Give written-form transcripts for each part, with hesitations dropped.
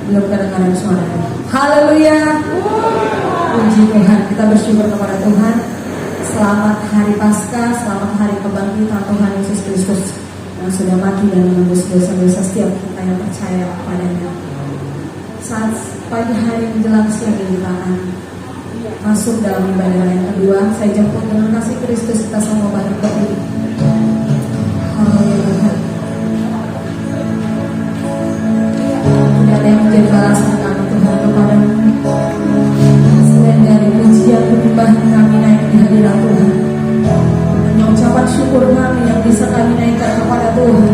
Belum kedengaran suaranya. Haleluya. Puji Tuhan, kita bersyukur kepada Tuhan. Selamat hari Paskah, selamat hari kebangkitan Tuhan Yesus Kristus yang sudah mati dan menembus dosa-dosa setiap kita yang percaya kepadanya. Saat pagi hari menjelang siang kita akan masuk dalam ibadah yang kedua. Saya jemput dengan kasih Kristus, kita semua balik berdiri. Haleluya Tuhan. Tidak ada yang menjadi balasan kami Tuhan kepadamu selain dari pujian penyembahan kami naik di hadirat Tuhan, dan ucapan syukur kami yang bisa kami naikkan kepada Tuhan.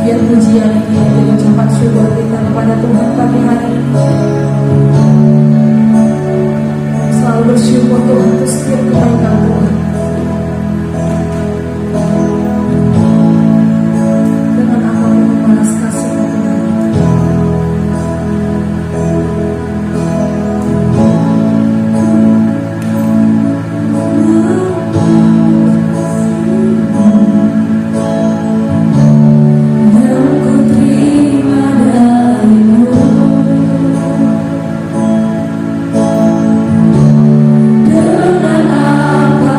Biar pujian ini menjadi ucapan syukur kita kepada Tuhan pagi hari ini. Selalu bersyukur Tuhan untuk setiap kebaikan Tuhan. Dengan apapun membalas kasih Tuhan. Dengan apa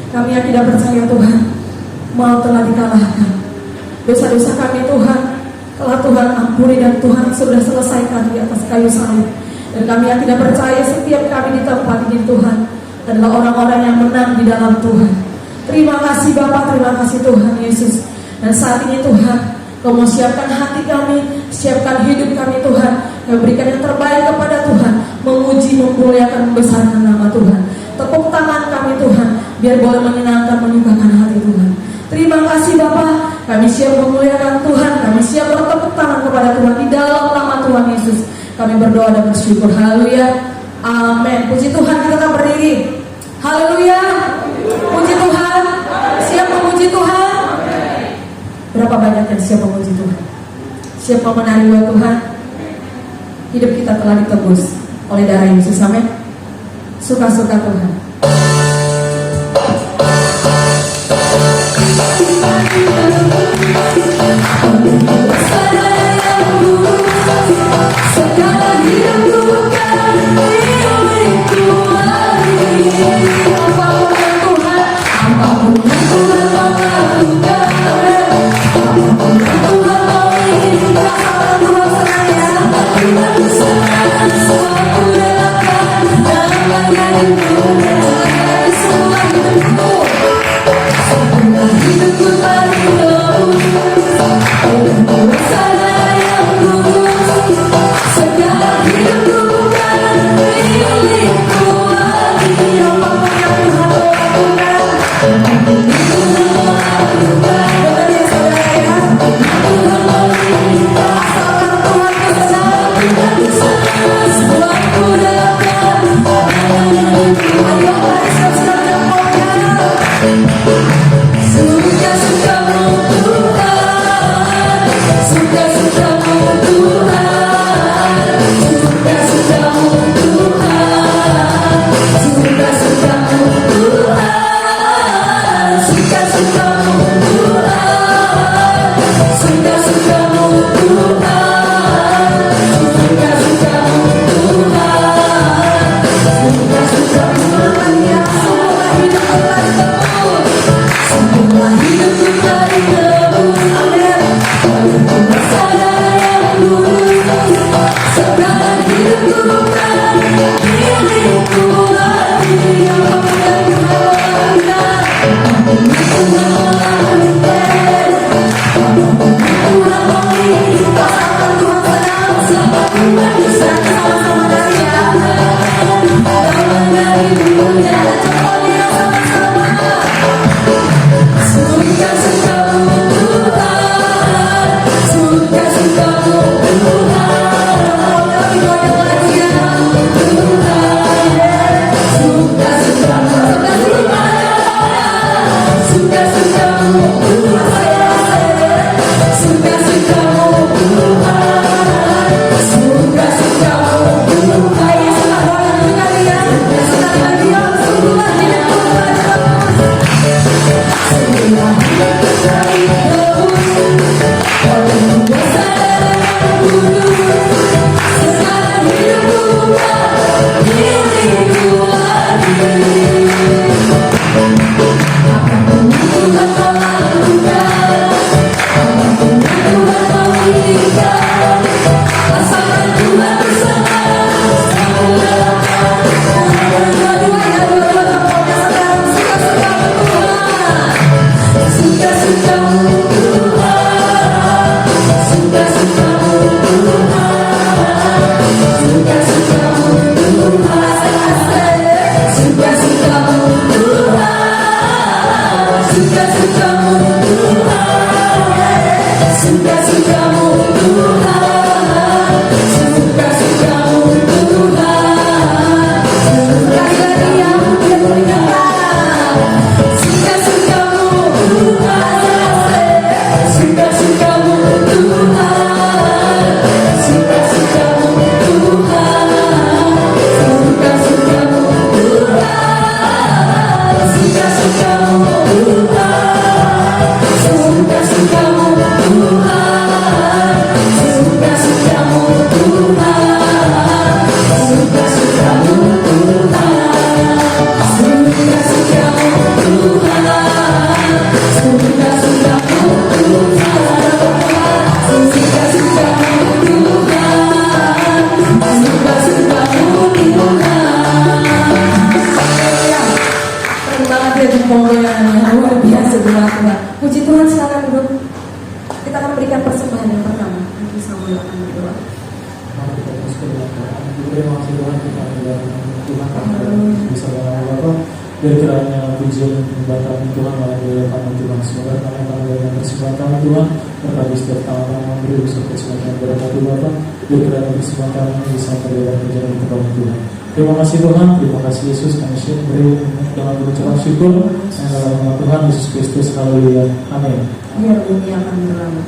Kami yang tidak percaya Tuhan, maut telah dikalahkan. Dosa-dosa kami Tuhan telah Tuhan ampuni dan Tuhan sudah selesaikan di atas kayu salib. Dan kami yang tidak percaya, setiap kami di tempat ini Tuhan adalah orang-orang yang menang di dalam Tuhan. Terima kasih Bapa, terima kasih Tuhan Yesus. Dan saat ini Tuhan, Kau mau siapkan hati kami, siapkan hidup kami Tuhan. Kau berikan yang terbaik kepada Tuhan, memuji, memuliakan, membesarkan nama Tuhan. Tepuk tangan kami Tuhan, biar boleh menyenangkan, menyukakan hati Tuhan. Terima kasih Bapa, kami siap memuliakan Tuhan, kami siap bertepuk tangan kepada Tuhan di dalam nama Tuhan Yesus. Kami berdoa dan bersyukur. Haleluya. Amin. Puji Tuhan, kita tetap berdiri. Haleluya. Puji Tuhan. Siap memuji Tuhan. Berapa banyak yang siap memuji Tuhan? Siap memenari Tuhan? Hidup kita telah ditebus oleh darah Yesus. Amin. Suka-suka Tuhan. Segala hidupku kan milikku lagi. Apapun yang Tuhan, apapun yang Tuhan mau lakukan, apapun yang Tuhan mau izinkan, Tuhan senang ya. Tuhan senang, semua ku relakan, namanya hidupku dan semua hidupku. Segala hidupku tadi lembut, dengan sana yang lurus. Segala hidupku bukan milikku lagi. Apapun yang Tuhan mau lakukan, apapun yang Tuhan mau lakukan, benar ya saudara ya. Tuhan mau izinkan, asalkan Tuhan berkenan, Tuhan berkenan, semua ku relakan. Ayo mari siap-siap jempolnya. Suka-sukamu Tuhan, suka-sukamu Tuhan, suka-sukamu Tuhan, suka-sukamu Tuhan, suka-sukamu Tuhan, suka-sukamu Tuhan, suka-sukamu Tuhan, suka-sukamu Tuhan yang semua hidup telah ditebus. Semua hidupku telah ditebus. Amin. Dengan sana yang lurus. Segala hidupku bukan milikku lagi. Apapun yang Tuhan lakukan, apapun yang Tuhan lakukan, apapun yang Tuhan mau izinkan, asalkan Tuhan senang, sama Tuhan besar, sama-sama dari Amin. Namanya hidupnya, jempolnya sama-sama. Suka-sukamu Tuhan, suka-sukamu Tuhan, lebih banyak lagi ya Tuhan. Suka-sukamu, suka-sukamu, suka-sukamu lagi untuk penggoyangan yang luar biasa jemaat Tuhan. Puji Tuhan, silakan duduk. Kita akan berikan persembahan yang pertama. Nanti Samuel akan berdoa. Mari kita terus berdoa. Terima kasih Tuhan, kita berdoa Tuhan karena bisa Bapak. Biar kiranya pujian dan penyembahkan Tuhan melalui tangan Tuhan. Semoga tangan yang bersembahkan Tuhan berkati setiap tangan yang memberi usaha kesempatan berkati Bapak. Biar kiranya bersembahkan ini bisa terlibat berjalan kepada Tuhan. Terima kasih Tuhan, terima kasih Yesus. Kami beri dengan mengucapkan syukur yang dalam nama Tuhan Yesus Kristus. Haleluya. Amin. Biar dunia akan berlalu.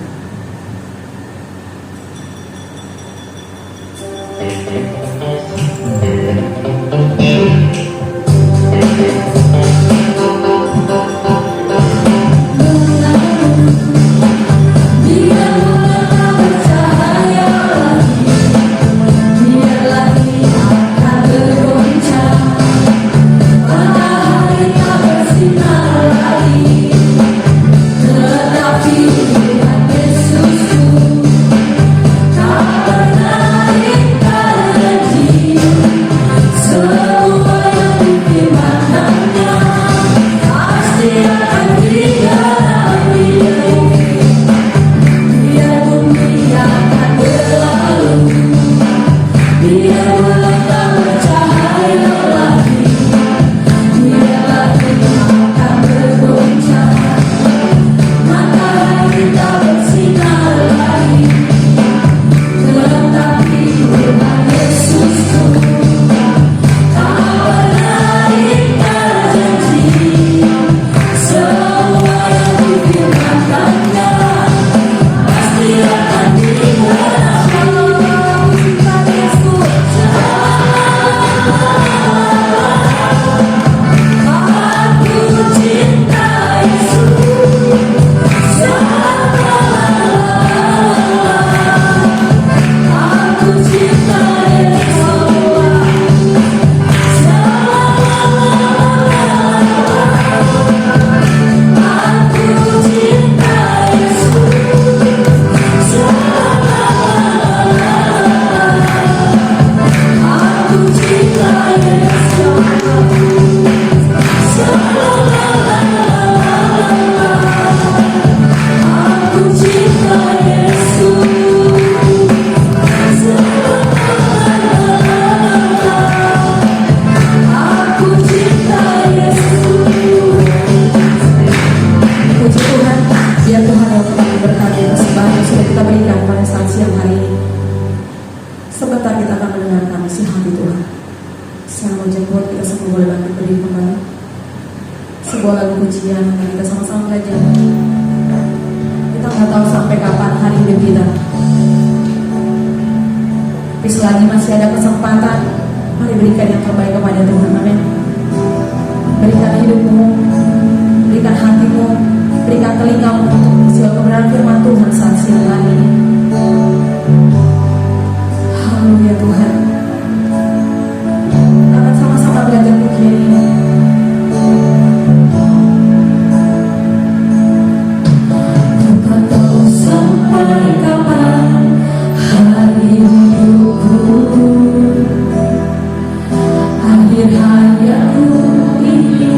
Selagi masih ada kesempatan, mari berikan yang terbaik kepada Tuhan. Amin. Berikan hidupmu, berikan hatimu, berikan telingamu untuk mengisi kebenaran firman Tuhan saat siang hari ini. Haleluya Tuhan. Akan sama-sama belajar pujian ini. Tak tahu sampai kapan hari akhir hayatku ini.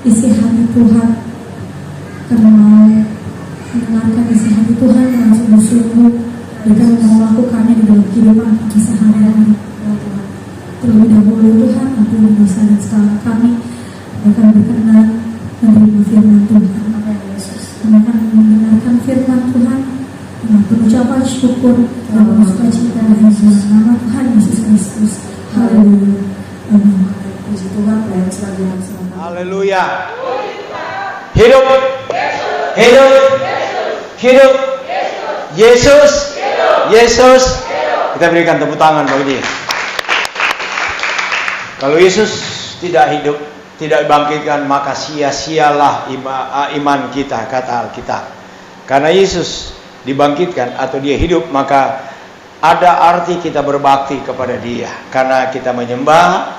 isi hati Tuhan, karena mau mendengarkan isi hati Tuhan dengan sungguh-sungguh dan kami mau melakukannya di dalam kehidupan kami sehari-hari. Terlebih dahulu Tuhan, ampuni dosa dan kesalahan kami, dan kami berkenan menerima firman Tuhan. Kami akan mendengarkan firman Tuhan dengan pengucapan syukur dan sukacita di dalam nama Tuhan Yesus Kristus. Haleluya. Amin. Puji Tuhan, dan selanjutnya. Haleluya. Hidup. Hidup. Hidup. Yesus. Yesus. Kita berikan tepuk tangan bagi dia. Kalau Yesus tidak hidup, tidak dibangkitkan, maka sia-sialah iman kita, kata Alkitab. Karena Yesus dibangkitkan atau dia hidup, maka ada arti kita berbakti kepada dia. Karena kita menyembah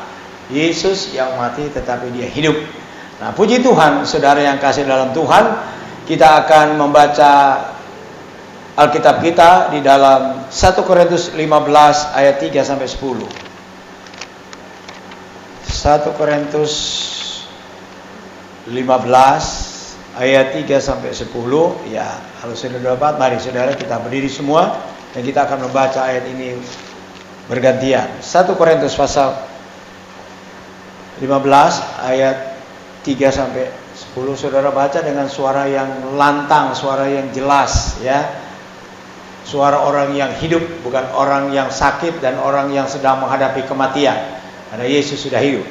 Yesus yang mati tetapi dia hidup. Nah, puji Tuhan, saudara yang kasih dalam Tuhan, kita akan membaca Alkitab kita di dalam 1 Korintus 15 ayat 3 sampai 10. 1 Korintus 15 ayat 3 sampai 10. Ya, kalau sudah dapat, mari saudara kita berdiri semua dan kita akan membaca ayat ini bergantian. 1 Korintus pasal 15 ayat 3 sampai 10. Saudara baca dengan suara yang lantang, suara yang jelas, ya. Suara orang yang hidup, bukan orang yang sakit dan orang yang sedang menghadapi kematian. Karena Yesus sudah hidup.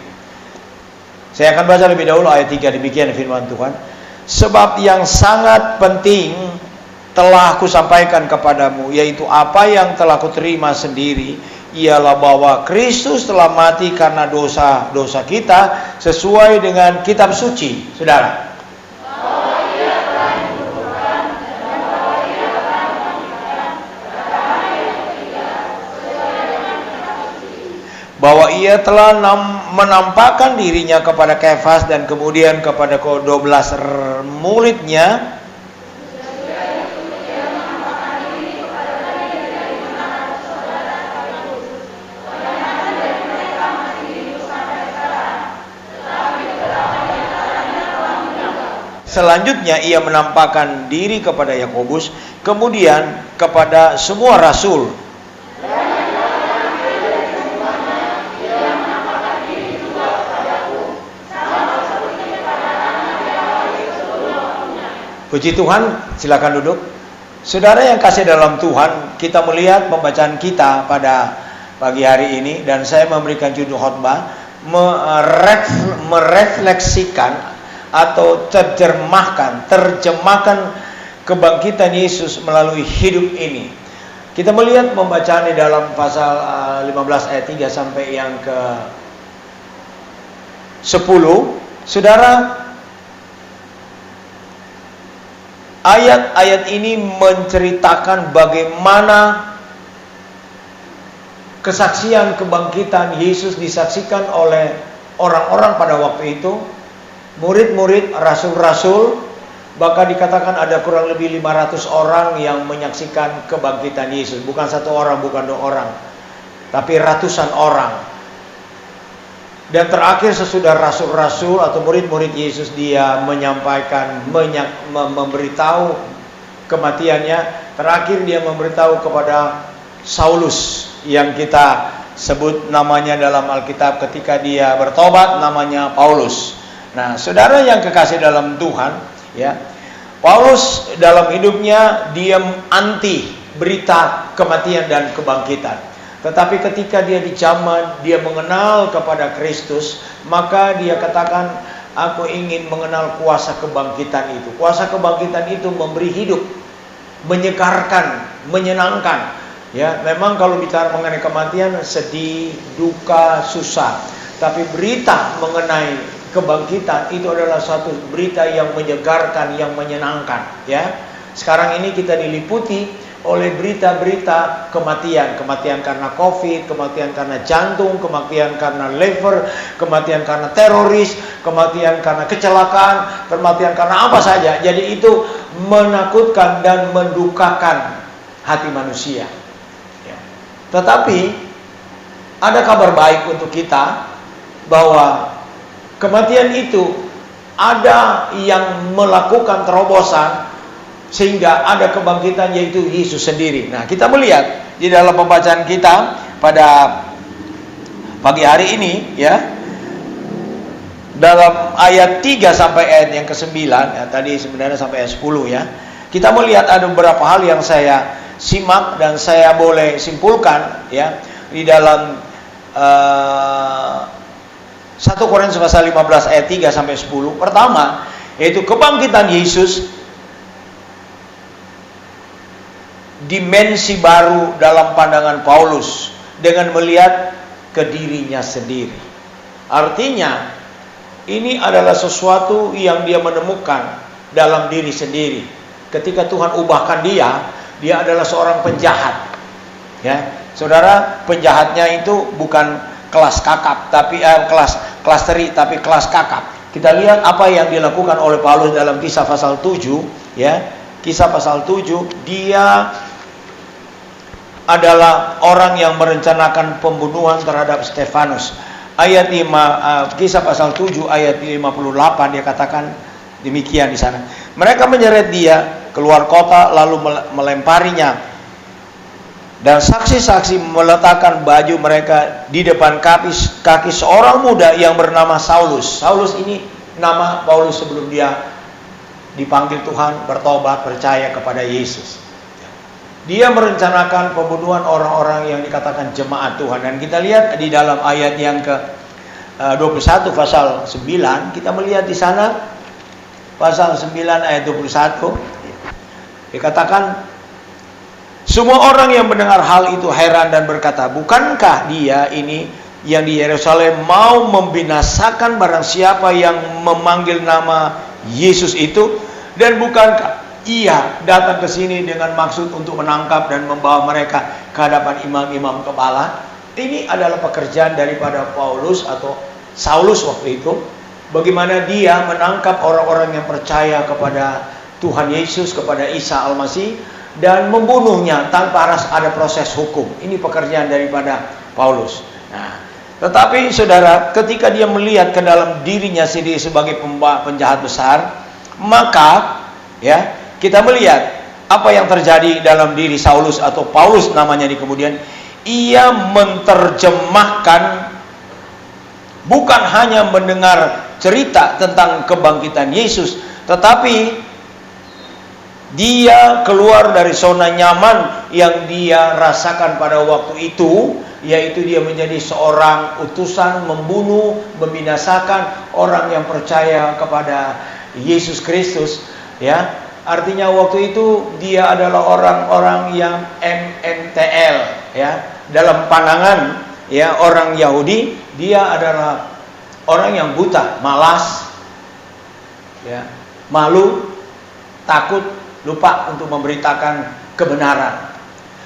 Saya akan baca lebih dahulu ayat 3, demikian firman Tuhan. Sebab yang sangat penting telah kusampaikan kepadamu, yaitu apa yang telah kuterima sendiri, ialah bahwa Kristus telah mati karena dosa-dosa kita sesuai dengan kitab suci. Saudara, bahwa ia telah menampakkan dirinya kepada Kefas dan kemudian kepada ke-12 muridnya. Selanjutnya ia menampakkan diri kepada Yakobus, kemudian kepada semua rasul. Puji Tuhan, silakan duduk. Saudara yang kasih dalam Tuhan, kita melihat pembacaan kita pada pagi hari ini, dan saya memberikan judul khotbah merefleksikan atau terjemahkan kebangkitan Yesus melalui hidup ini. Kita melihat pembacaan di dalam pasal 15 ayat 3 sampai yang ke 10. Saudara, ayat-ayat ini menceritakan bagaimana kesaksian kebangkitan Yesus disaksikan oleh orang-orang pada waktu itu, murid-murid, rasul-rasul, bahkan dikatakan ada kurang lebih 500 orang yang menyaksikan kebangkitan Yesus. Bukan satu orang, bukan dua orang, tapi ratusan orang. Dan terakhir sesudah rasul-rasul atau murid-murid Yesus dia menyampaikan, memberitahu kematiannya. Terakhir dia memberitahu kepada Saulus yang kita sebut namanya dalam Alkitab ketika dia bertobat namanya Paulus. Nah, saudara yang kekasih dalam Tuhan, ya, Paulus dalam hidupnya dia anti berita kematian dan kebangkitan. Tetapi ketika dia di zaman dia mengenal kepada Kristus, maka dia katakan, aku ingin mengenal kuasa kebangkitan itu. Kuasa kebangkitan itu memberi hidup, menyegarkan, menyenangkan. Ya, memang kalau bicara mengenai kematian, sedih, duka, susah. Tapi berita mengenai kebangkitan itu adalah satu berita yang menyegarkan, yang menyenangkan. Ya, sekarang ini kita diliputi oleh berita-berita kematian karena COVID, kematian karena jantung, kematian karena liver, kematian karena teroris, kematian karena kecelakaan, kematian karena apa saja. Jadi itu menakutkan dan mendukakan hati manusia. Ya. Tetapi ada kabar baik untuk kita bahwa kematian itu ada yang melakukan terobosan sehingga ada kebangkitan, yaitu Yesus sendiri. Nah, kita melihat di dalam pembacaan kita pada pagi hari ini, ya, dalam ayat 3 sampai ayat yang ke-9, ya, tadi sebenarnya sampai ayat 10, ya. Kita melihat ada beberapa hal yang saya simak dan saya boleh simpulkan, ya, di dalam 1 Korintus pasal 15 ayat 3 sampai 10. Pertama, yaitu kebangkitan Yesus, dimensi baru dalam pandangan Paulus dengan melihat ke dirinya sendiri. Artinya, ini adalah sesuatu yang dia menemukan dalam diri sendiri. Ketika Tuhan ubahkan dia adalah seorang penjahat. Ya, saudara, penjahatnya itu bukan kelas kakap, tapi kelas teri, tapi kelas kakap. Kita lihat apa yang dilakukan oleh Paulus dalam Kisah pasal 7, ya. Kisah pasal 7, dia adalah orang yang merencanakan pembunuhan terhadap Stefanus. Ayat 5, Kisah pasal 7 ayat 58, dia katakan demikian di sana. Mereka menyeret dia keluar kota lalu melemparinya, dan saksi-saksi meletakkan baju mereka di depan kaki seorang muda yang bernama Saulus. Saulus ini nama Paulus sebelum dia dipanggil Tuhan, bertobat, percaya kepada Yesus. Dia merencanakan pembunuhan orang-orang yang dikatakan jemaat Tuhan. Dan kita lihat di dalam ayat yang ke-21 pasal 9, kita melihat di sana pasal 9 ayat 21, dikatakan, semua orang yang mendengar hal itu heran dan berkata, bukankah dia ini yang di Yerusalem mau membinasakan barang siapa yang memanggil nama Yesus itu? Dan bukankah ia datang ke sini dengan maksud untuk menangkap dan membawa mereka ke hadapan imam-imam kepala? Ini adalah pekerjaan daripada Paulus atau Saulus waktu itu. Bagaimana dia menangkap orang-orang yang percaya kepada Tuhan Yesus, kepada Isa Al-Masih, dan membunuhnya tanpa harus ada proses hukum. Ini pekerjaan daripada Paulus. Nah, tetapi saudara, ketika dia melihat ke dalam dirinya sendiri sebagai penjahat besar, maka, ya, kita melihat apa yang terjadi dalam diri Saulus atau Paulus namanya di kemudian. Ia menerjemahkan, bukan hanya mendengar cerita tentang kebangkitan Yesus, tetapi dia keluar dari zona nyaman yang dia rasakan pada waktu itu, yaitu dia menjadi seorang utusan membunuh, membinasakan orang yang percaya kepada Yesus Kristus, ya. Artinya waktu itu dia adalah orang-orang yang MNTL, ya. Dalam pandangan, ya, orang Yahudi, dia adalah orang yang buta, malas, ya, malu, takut, lupa untuk memberitakan kebenaran.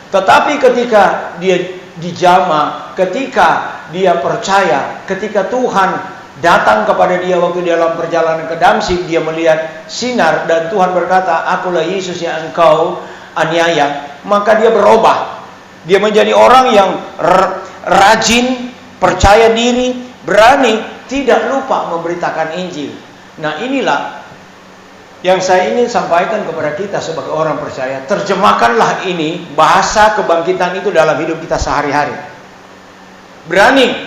Tetapi ketika dia dijamah, ketika dia percaya, ketika Tuhan datang kepada dia waktu dalam perjalanan ke Damsyik, dia melihat sinar dan Tuhan berkata, akulah Yesus yang engkau aniaya. Maka dia berubah. Dia menjadi orang yang rajin, percaya diri, berani, tidak lupa memberitakan Injil. Nah, inilah yang saya ingin sampaikan kepada kita sebagai orang percaya. Terjemahkanlah ini, bahasa kebangkitan itu dalam hidup kita sehari-hari. Berani,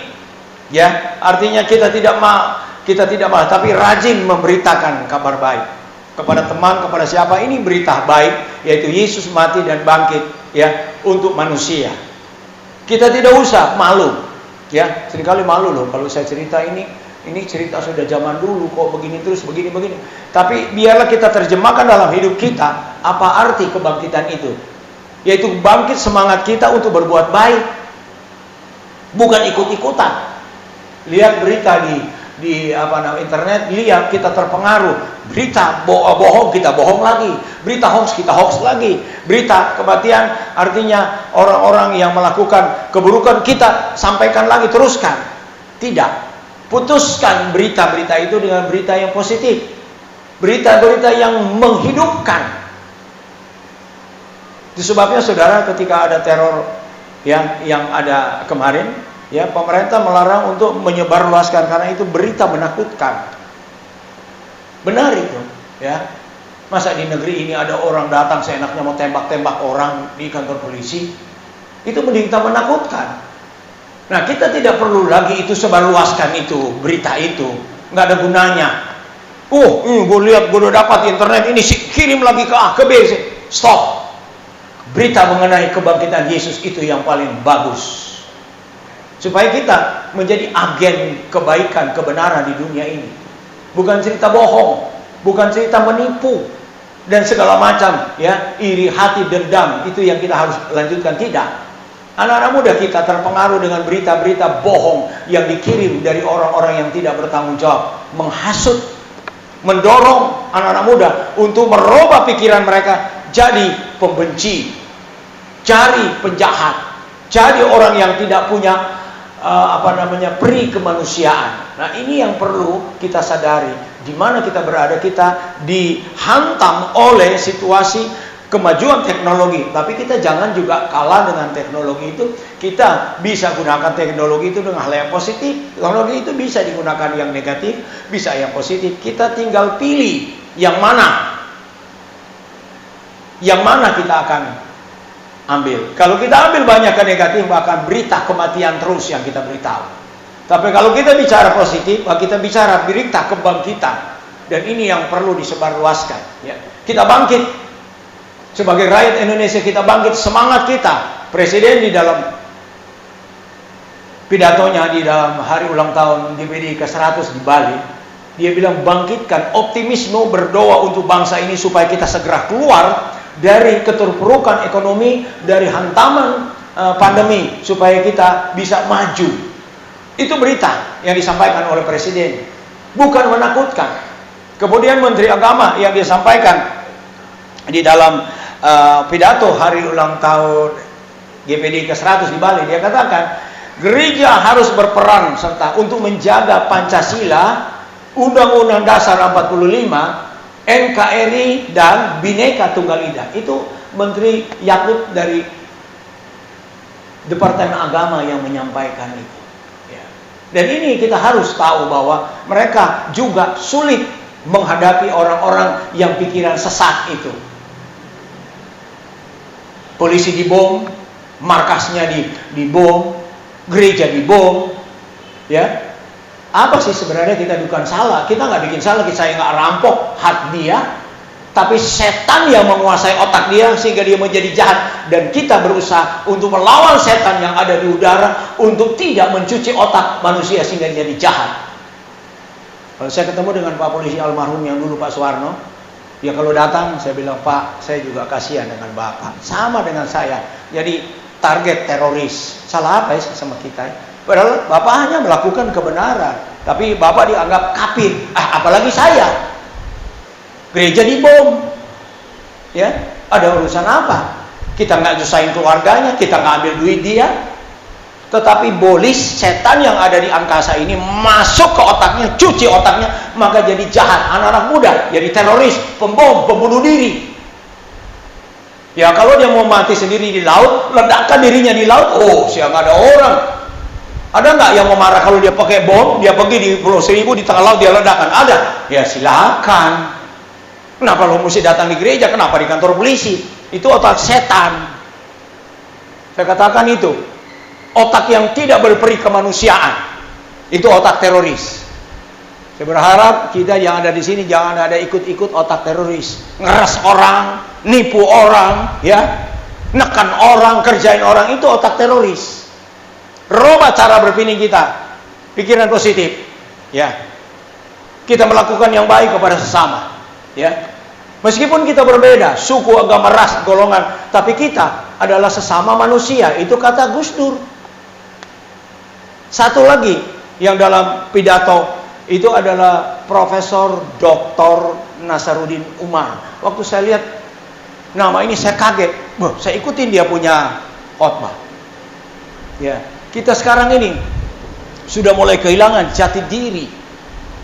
ya, artinya kita tidak malah, tapi rajin memberitakan kabar baik kepada teman, kepada siapa. Ini berita baik, yaitu Yesus mati dan bangkit, ya, untuk manusia. Kita tidak usah malu, ya. Seringkali malu loh kalau saya cerita ini cerita sudah zaman dulu kok begini terus begini. Tapi biarlah kita terjemahkan dalam hidup kita apa arti kebangkitan itu, yaitu bangkit semangat kita untuk berbuat baik, bukan ikut-ikutan. Lihat berita di internet, lihat kita terpengaruh. Berita bohong, kita bohong lagi. Berita hoax, kita hoax lagi. Berita kematian, artinya orang-orang yang melakukan keburukan, kita sampaikan lagi, teruskan. Tidak. Putuskan berita-berita itu dengan berita yang positif. Berita-berita yang menghidupkan. Disebabnya saudara, ketika ada teror yang ada kemarin, ya, pemerintah melarang untuk menyebarluaskan karena itu berita menakutkan. Benar itu, ya. Masa di negeri ini ada orang datang seenaknya mau tembak-tembak orang di kantor polisi? Itu menderita menakutkan. Nah, kita tidak perlu lagi itu sebarluaskan itu, berita itu. Nggak ada gunanya. Gue lihat, gue udah dapat internet ini, kirim lagi ke A, ke B. Stop. Berita mengenai kebangkitan Yesus itu yang paling bagus. Supaya kita menjadi agen kebaikan, kebenaran di dunia ini. Bukan cerita bohong, bukan cerita menipu dan segala macam, ya, iri hati, dendam, itu yang kita harus lanjutkan. Tidak. Anak-anak muda kita terpengaruh dengan berita-berita bohong yang dikirim dari orang-orang yang tidak bertanggung jawab, menghasut, mendorong anak-anak muda untuk merubah pikiran mereka jadi pembenci, jadi penjahat, jadi orang yang tidak punya peri kemanusiaan. Nah, ini yang perlu kita sadari. Di mana kita berada, kita dihantam oleh situasi kemajuan teknologi. Tapi kita jangan juga kalah dengan teknologi itu. Kita bisa gunakan teknologi itu dengan hal yang positif. Teknologi itu bisa digunakan yang negatif, bisa yang positif. Kita tinggal pilih yang mana. Yang mana kita akan ambil. Kalau kita ambil banyak ke negatif, bahkan berita kematian terus yang kita beritahu. Tapi kalau kita bicara positif, kita bicara berita kebangkitan. Dan ini yang perlu disebarluaskan, ya. Kita bangkit sebagai rakyat Indonesia, kita bangkit, semangat kita. Presiden di dalam pidatonya di dalam hari ulang tahun DPD ke-100 di Bali, dia bilang bangkitkan optimisme, berdoa untuk bangsa ini supaya kita segera keluar dari keterpurukan ekonomi, dari hantaman pandemi, supaya kita bisa maju. Itu berita yang disampaikan oleh Presiden, bukan menakutkan. Kemudian Menteri Agama yang dia sampaikan di dalam pidato hari ulang tahun GPD ke-100 di Bali, dia katakan gereja harus berperan serta untuk menjaga Pancasila, Undang-Undang Dasar 45, NKRI dan Bhinneka Tunggal Ika. Itu Menteri Yakut dari Departemen Agama yang menyampaikan itu, ya. Dan ini kita harus tahu bahwa mereka juga sulit menghadapi orang-orang yang pikiran sesat itu. Polisi dibom, markasnya dibom, gereja dibom, ya. Apa sih sebenarnya kita bukan salah? Kita nggak bikin salah, saya nggak rampok hak dia, tapi setan yang menguasai otak dia sehingga dia menjadi jahat. Dan kita berusaha untuk melawan setan yang ada di udara untuk tidak mencuci otak manusia sehingga dia jadi jahat. Kalau saya ketemu dengan Pak Polisi almarhum yang dulu Pak Suwarno, dia kalau datang saya bilang, Pak, saya juga kasihan dengan Bapak, sama dengan saya, jadi target teroris. Salah apa ya sama kita? Padahal Bapak hanya melakukan kebenaran, tapi Bapak dianggap kafir. Apalagi saya. Gereja dibom, ya. Ada urusan apa? Kita nggak nyusahin keluarganya, kita nggak ambil duit dia. Tetapi bolis setan yang ada di angkasa ini masuk ke otaknya, cuci otaknya, maka jadi jahat. Anak-anak muda jadi teroris, pembom, pembunuh diri. Ya, kalau dia mau mati sendiri di laut, ledakkan dirinya di laut. Siapa nggak ada orang. Ada nggak yang mau marah kalau dia pakai bom, dia pergi di Pulau Seribu, di tengah laut dia ledakan? Ada. Ya silakan. Kenapa lo mesti datang di gereja? Kenapa di kantor polisi? Itu otak setan. Saya katakan itu. Otak yang tidak berperi kemanusiaan. Itu otak teroris. Saya berharap kita yang ada di sini jangan ada ikut-ikut otak teroris. Ngeres orang, nipu orang, ya. Nekan orang, kerjain orang, itu otak teroris. Rubah cara berpikir kita, pikiran positif, ya. Kita melakukan yang baik kepada sesama, ya. Meskipun kita berbeda, suku, agama, ras, golongan, tapi kita adalah sesama manusia. Itu kata Gus Dur. Satu lagi yang dalam pidato itu adalah Profesor Dr. Nasaruddin Umar. Waktu saya lihat nama ini saya kaget. Saya ikutin dia punya khotbah, ya. Kita sekarang ini sudah mulai kehilangan jati diri.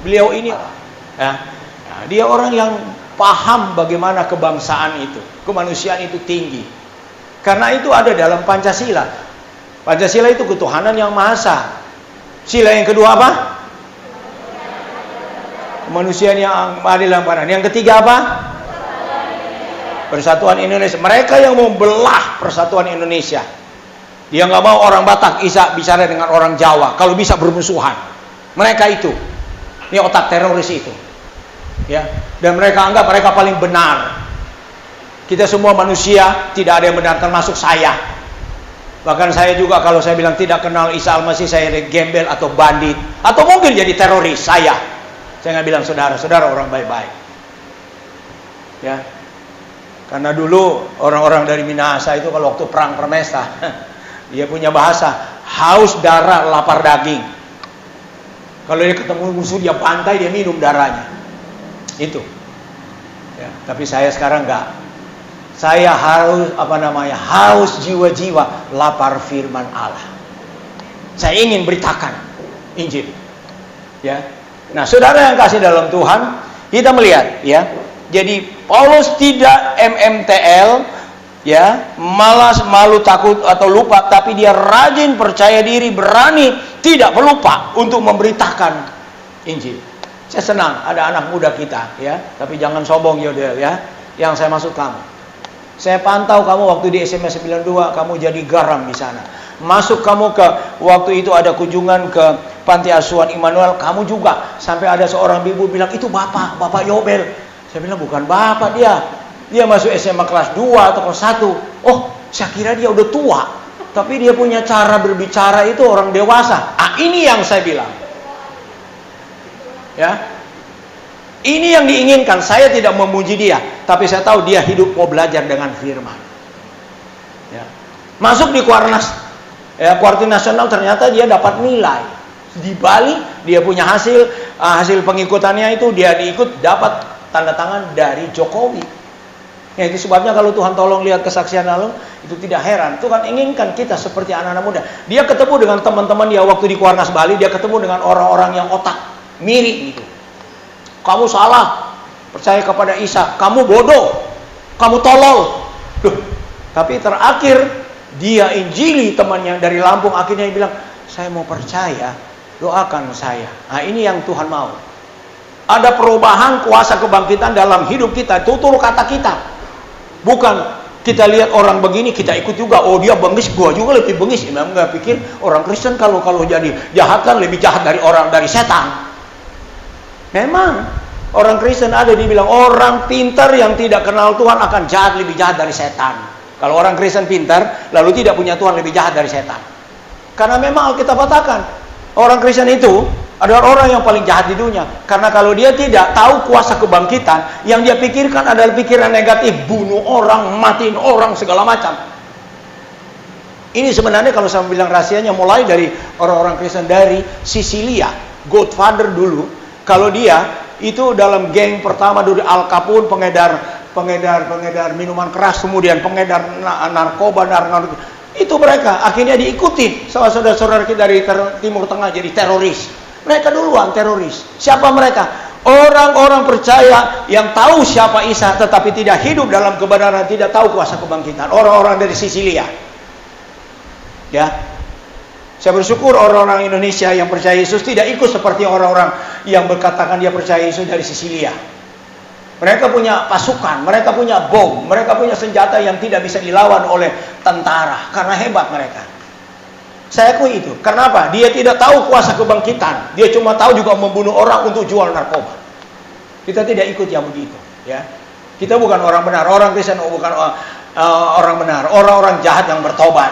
Beliau ini, ya, dia orang yang paham bagaimana kebangsaan itu, kemanusiaan itu tinggi. Karena itu ada dalam Pancasila. Pancasila itu ketuhanan yang Maha Esa. Sila yang kedua apa? Kemanusiaan yang adil dan benar. Yang ketiga apa? Persatuan Indonesia. Mereka yang mau belah persatuan Indonesia. Dia nggak mau orang Batak bisa bicara dengan orang Jawa. Kalau bisa bermusuhan. Mereka itu. Ini otak teroris itu. Ya. Dan mereka anggap mereka paling benar. Kita semua manusia, tidak ada yang benar, termasuk saya. Bahkan saya juga kalau saya bilang tidak kenal Isa Al-Masih, saya gembel atau bandit. Atau mungkin jadi teroris, saya nggak bilang saudara orang baik-baik. Ya. Karena dulu orang-orang dari Minahasa itu kalau waktu perang Permesta, dia punya bahasa, haus darah, lapar daging. Kalau dia ketemu musuh, dia pantai, dia minum darahnya. Itu. Ya. Tapi saya sekarang enggak. Saya harus haus jiwa-jiwa lapar firman Allah. Saya ingin beritakan Injil. Ya. Nah, saudara yang kasih dalam Tuhan, kita melihat ya. Jadi Paulus tidak MMTL ya, malas, malu, takut atau lupa, tapi dia rajin, percaya diri, berani, tidak pelupa untuk memberitakan Injil. Saya senang ada anak muda kita ya, tapi jangan sombong Yodel ya. Yang saya maksud kamu. Saya pantau kamu waktu di SMA 92, kamu jadi garam di sana. Masuk kamu ke waktu itu ada kunjungan ke Panti Asuhan Immanuel, kamu juga sampai ada seorang ibu bilang itu bapak Yobel. Saya bilang bukan bapak dia. Dia masuk SMA kelas 2 atau kelas 1. Oh, saya kira dia udah tua. Tapi dia punya cara berbicara itu orang dewasa. Ini yang saya bilang. Ya. Ini yang diinginkan. Saya tidak memuji dia, tapi saya tahu dia hidup mau belajar dengan firman. Ya. Masuk di Kuarnas, ya, Kuarti Nasional, ternyata dia dapat nilai. Di Bali dia punya hasil pengikutannya itu dia diikut dapat tanda tangan dari Jokowi. Ya, itu sebabnya kalau Tuhan tolong lihat kesaksian lalu, itu tidak heran. Tuhan inginkan kita seperti anak-anak muda. Dia ketemu dengan teman-teman dia waktu di Kuarnas Bali, dia ketemu dengan orang-orang yang otak mirip gitu. Kamu salah, percaya kepada Isa, kamu bodoh, kamu tolol. Duh, tapi terakhir dia injili temannya dari Lampung, akhirnya dia bilang, saya mau percaya, doakan saya. Nah, ini yang Tuhan mau. Ada perubahan kuasa kebangkitan dalam hidup kita, tutur kata kita. Bukan kita lihat orang begini, kita ikut juga. Oh dia bengis, gua juga lebih bengis. Memang nggak pikir orang Kristen kalau jadi jahat kan lebih jahat dari setan. Memang orang Kristen ada dibilang orang pintar yang tidak kenal Tuhan akan lebih jahat dari setan. Kalau orang Kristen pintar lalu tidak punya Tuhan lebih jahat dari setan. Karena memang Alkitab katakan orang Kristen itu adalah orang yang paling jahat di dunia. Karena kalau dia tidak tahu kuasa kebangkitan, yang dia pikirkan adalah pikiran negatif, bunuh orang, matiin orang, segala macam. Ini sebenarnya kalau saya bilang rahasianya mulai dari orang-orang Kristen dari Sisilia, Godfather dulu. Kalau dia itu dalam geng pertama dulu Al Capone, pengedar minuman keras, kemudian pengedar narkoba, itu mereka akhirnya diikuti sama saudara-saudara kita dari Timur Tengah jadi teroris. Mereka duluan teroris. Siapa mereka? Orang-orang percaya yang tahu siapa Isa tetapi tidak hidup dalam kebenaran, tidak tahu kuasa kebangkitan. Orang-orang dari Sisilia. Ya. Saya bersyukur orang-orang Indonesia yang percaya Yesus tidak ikut seperti orang-orang yang berkatakan dia percaya Yesus dari Sisilia. Mereka punya pasukan, mereka punya bom, mereka punya senjata yang tidak bisa dilawan oleh tentara karena hebat mereka. Saya akui itu. Karena apa? Dia tidak tahu kuasa kebangkitan. Dia cuma tahu juga membunuh orang untuk jual narkoba. Kita tidak ikut yang begitu, ya. Kita bukan orang benar. Orang Kristen bukan orang benar. Orang-orang jahat yang bertobat.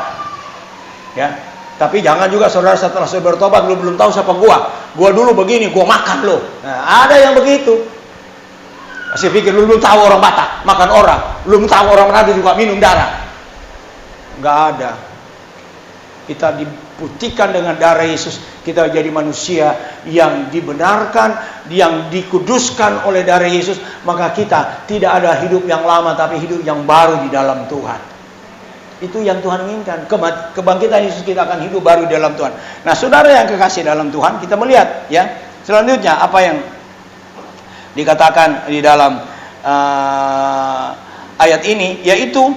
Ya. Tapi jangan juga saudara setelah saya bertobat lu belum tahu siapa gua dulu begini, gua makan lo. Nah, ada yang begitu. Masih pikir lu belum tahu orang Batak makan orang, belum tahu orang Manado juga minum darah. Enggak ada. Kita diputihkan dengan darah Yesus, kita jadi manusia yang dibenarkan, yang dikuduskan oleh darah Yesus, maka kita tidak ada hidup yang lama tapi hidup yang baru di dalam Tuhan. Itu yang Tuhan inginkan. Kebangkitan Yesus, kita akan hidup baru di dalam Tuhan. Nah, saudara yang kekasih dalam Tuhan, kita melihat ya selanjutnya apa yang dikatakan di dalam ayat ini, yaitu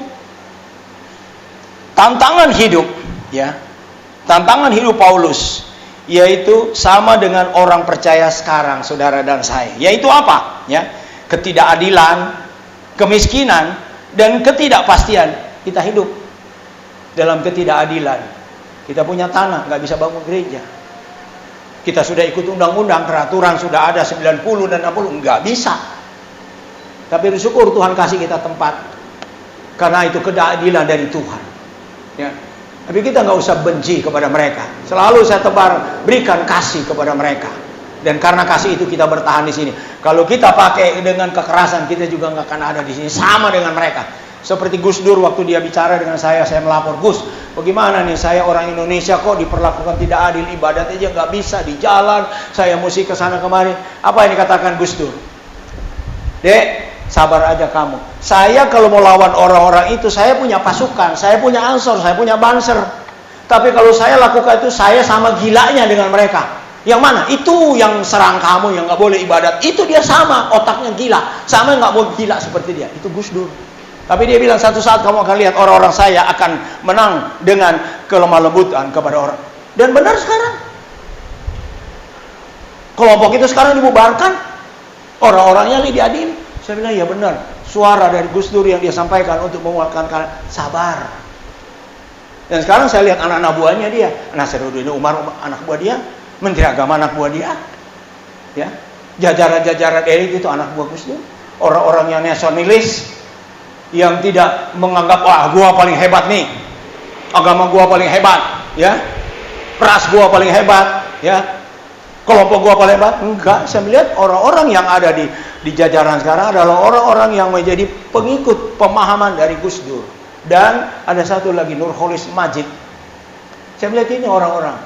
tantangan hidup, ya, tantangan hidup Paulus yaitu sama dengan orang percaya sekarang, saudara dan saya. Yaitu apa? Ya, ketidakadilan, kemiskinan, dan ketidakpastian. Kita hidup dalam ketidakadilan. Kita punya tanah, nggak bisa bangun gereja. Kita sudah ikut undang-undang, peraturan sudah ada 90 dan 60, nggak bisa. Tapi bersyukur Tuhan kasih kita tempat, karena itu keadilan dari Tuhan. Ya. Tapi kita nggak usah benci kepada mereka. Selalu saya berikan kasih kepada mereka. Dan karena kasih itu kita bertahan di sini. Kalau kita pakai dengan kekerasan, kita juga nggak akan ada di sini. Sama dengan mereka. Seperti Gus Dur waktu dia bicara dengan saya melapor, Gus, bagaimana nih saya orang Indonesia kok diperlakukan tidak adil, ibadat aja nggak bisa di jalan, saya mesti ke sana kemari. Apa yang dikatakan Gus Dur? Dek, sabar aja kamu. Saya kalau mau lawan orang-orang itu, saya punya pasukan, saya punya ansor, saya punya banser. Tapi kalau saya lakukan itu, saya sama gilanya dengan mereka. Yang mana? Itu yang serang kamu, yang nggak boleh ibadat. Itu dia sama, otaknya gila. Sama nggak boleh gila seperti dia. Itu Gus Dur. Tapi dia bilang satu saat kamu akan lihat orang-orang saya akan menang dengan kelemah lembutan kepada orang. Dan benar sekarang. Kelompok itu sekarang dibubarkan. Orang-orangnya diadili. Saya bilang ya benar. Suara dari Gus Dur yang dia sampaikan untuk menguatkan sabar. Dan sekarang saya lihat anak-anak buahnya dia. Nasaruddin Umar anak buah dia. Menteri Agama anak buah dia. Ya. Jajaran-jajaran elit itu anak buah Gus Dur. Orang-orang yang nasionalis, yang tidak menganggap wah gua paling hebat nih, agama gua paling hebat, ya, ras gua paling hebat, ya, kelompok gua paling hebat. Enggak, saya melihat orang-orang yang ada di jajaran sekarang adalah orang-orang yang menjadi pengikut pemahaman dari Gus Dur. Dan ada satu lagi, Nurholis Majid. Saya melihat ini orang-orang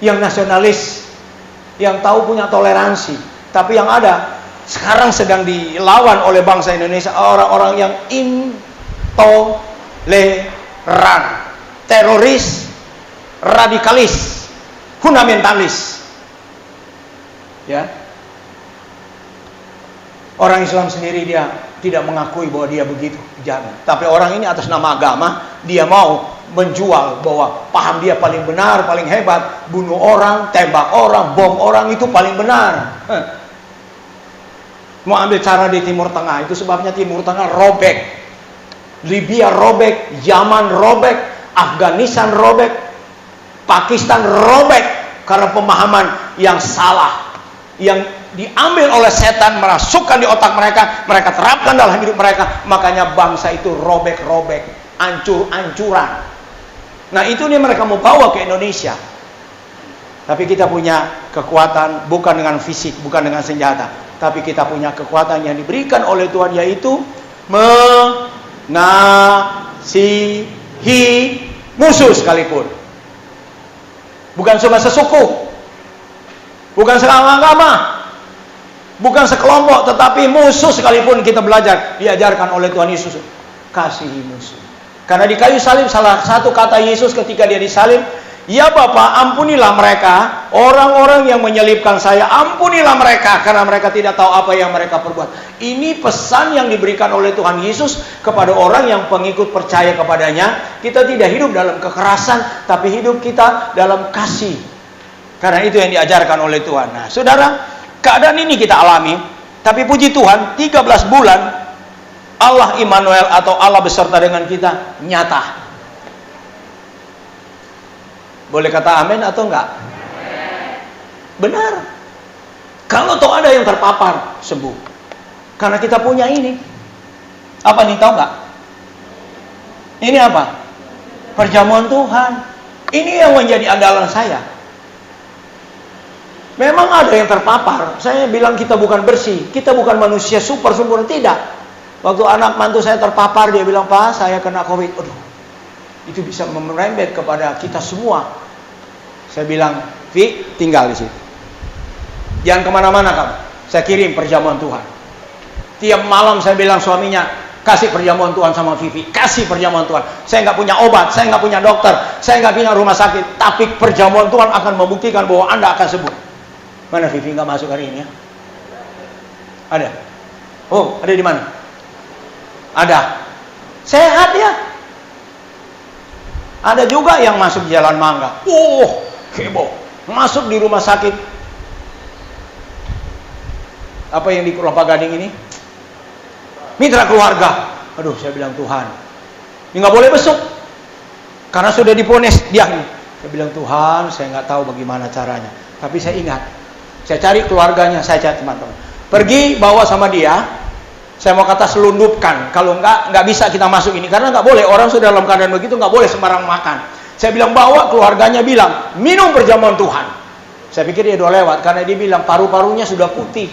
yang nasionalis, yang tahu punya toleransi, tapi yang ada sekarang sedang dilawan oleh bangsa Indonesia orang-orang yang intoleran, teroris, radikalis, fundamentalis. Ya. Orang Islam sendiri dia tidak mengakui bahwa dia begitu, jangan. Tapi orang ini atas nama agama dia mau menjual bahwa paham dia paling benar, paling hebat, bunuh orang, tembak orang, bom orang itu paling benar. Mau ambil cara di Timur Tengah, itu sebabnya Timur Tengah robek, Libya robek, Yaman robek, Afghanistan robek, Pakistan robek karena pemahaman yang salah, yang diambil oleh setan, merasukkan di otak mereka, mereka terapkan dalam hidup mereka, makanya bangsa itu robek-robek, ancur-ancuran. Nah itu nih mereka mau bawa ke Indonesia. Tapi kita punya kekuatan bukan dengan fisik, bukan dengan senjata, tapi kita punya kekuatan yang diberikan oleh Tuhan, yaitu mengasihi musuh sekalipun. Bukan cuma sesuku, bukan seagama, bukan sekelompok, tetapi musuh sekalipun kita belajar, diajarkan oleh Tuhan Yesus, kasihi musuh. Karena di kayu salib salah satu kata Yesus ketika dia disalib, ya Bapa, ampunilah mereka, orang-orang yang menyelibkan saya, ampunilah mereka, karena mereka tidak tahu apa yang mereka perbuat. Ini pesan yang diberikan oleh Tuhan Yesus kepada orang yang pengikut percaya kepadanya. Kita tidak hidup dalam kekerasan, tapi hidup kita dalam kasih. Karena itu yang diajarkan oleh Tuhan. Nah, saudara, keadaan ini kita alami, tapi puji Tuhan, 13 bulan, Allah Immanuel atau Allah beserta dengan kita nyata. Boleh kata amin atau enggak? Benar. Kalau toh ada yang terpapar, sembuh. Karena kita punya ini. Apa nih, tahu enggak? Ini apa? Perjamuan Tuhan. Ini yang menjadi andalan saya. Memang ada yang terpapar. Saya bilang kita bukan bersih. Kita bukan manusia super sempurna. Tidak. Waktu anak mantu saya terpapar, dia bilang, Pak, saya kena COVID. Aduh, itu bisa merembet kepada kita semua. Saya bilang, Vi, tinggal di situ. Jangan kemana-mana kamu. Saya kirim perjamuan Tuhan. Tiap malam saya bilang suaminya, kasih perjamuan Tuhan sama Vivi. Kasih perjamuan Tuhan. Saya nggak punya obat, saya nggak punya dokter, saya nggak punya rumah sakit. Tapi perjamuan Tuhan akan membuktikan bahwa Anda akan sembuh. Mana Vivi nggak masuk hari ini ya? Ada? Oh, ada di mana? Ada. Sehat ya. Ada juga yang masuk jalan mangga. Heboh. masuk di rumah sakit apa yang di Kelapa Gading ini, mitra keluarga. Aduh, saya bilang Tuhan, ini nggak boleh besuk karena sudah diponis dia. Saya bilang Tuhan, saya nggak tahu bagaimana caranya, tapi saya ingat, saya cari keluarganya, saya cari teman-teman, pergi bawa sama dia. Saya mau kata selundupkan, kalau nggak bisa kita masuk ini, karena nggak boleh, orang sudah dalam keadaan begitu nggak boleh sembarang makan. Saya bilang bawa, keluarganya bilang minum perjamuan Tuhan. Saya pikir dia udah lewat, karena dia bilang paru-parunya sudah putih,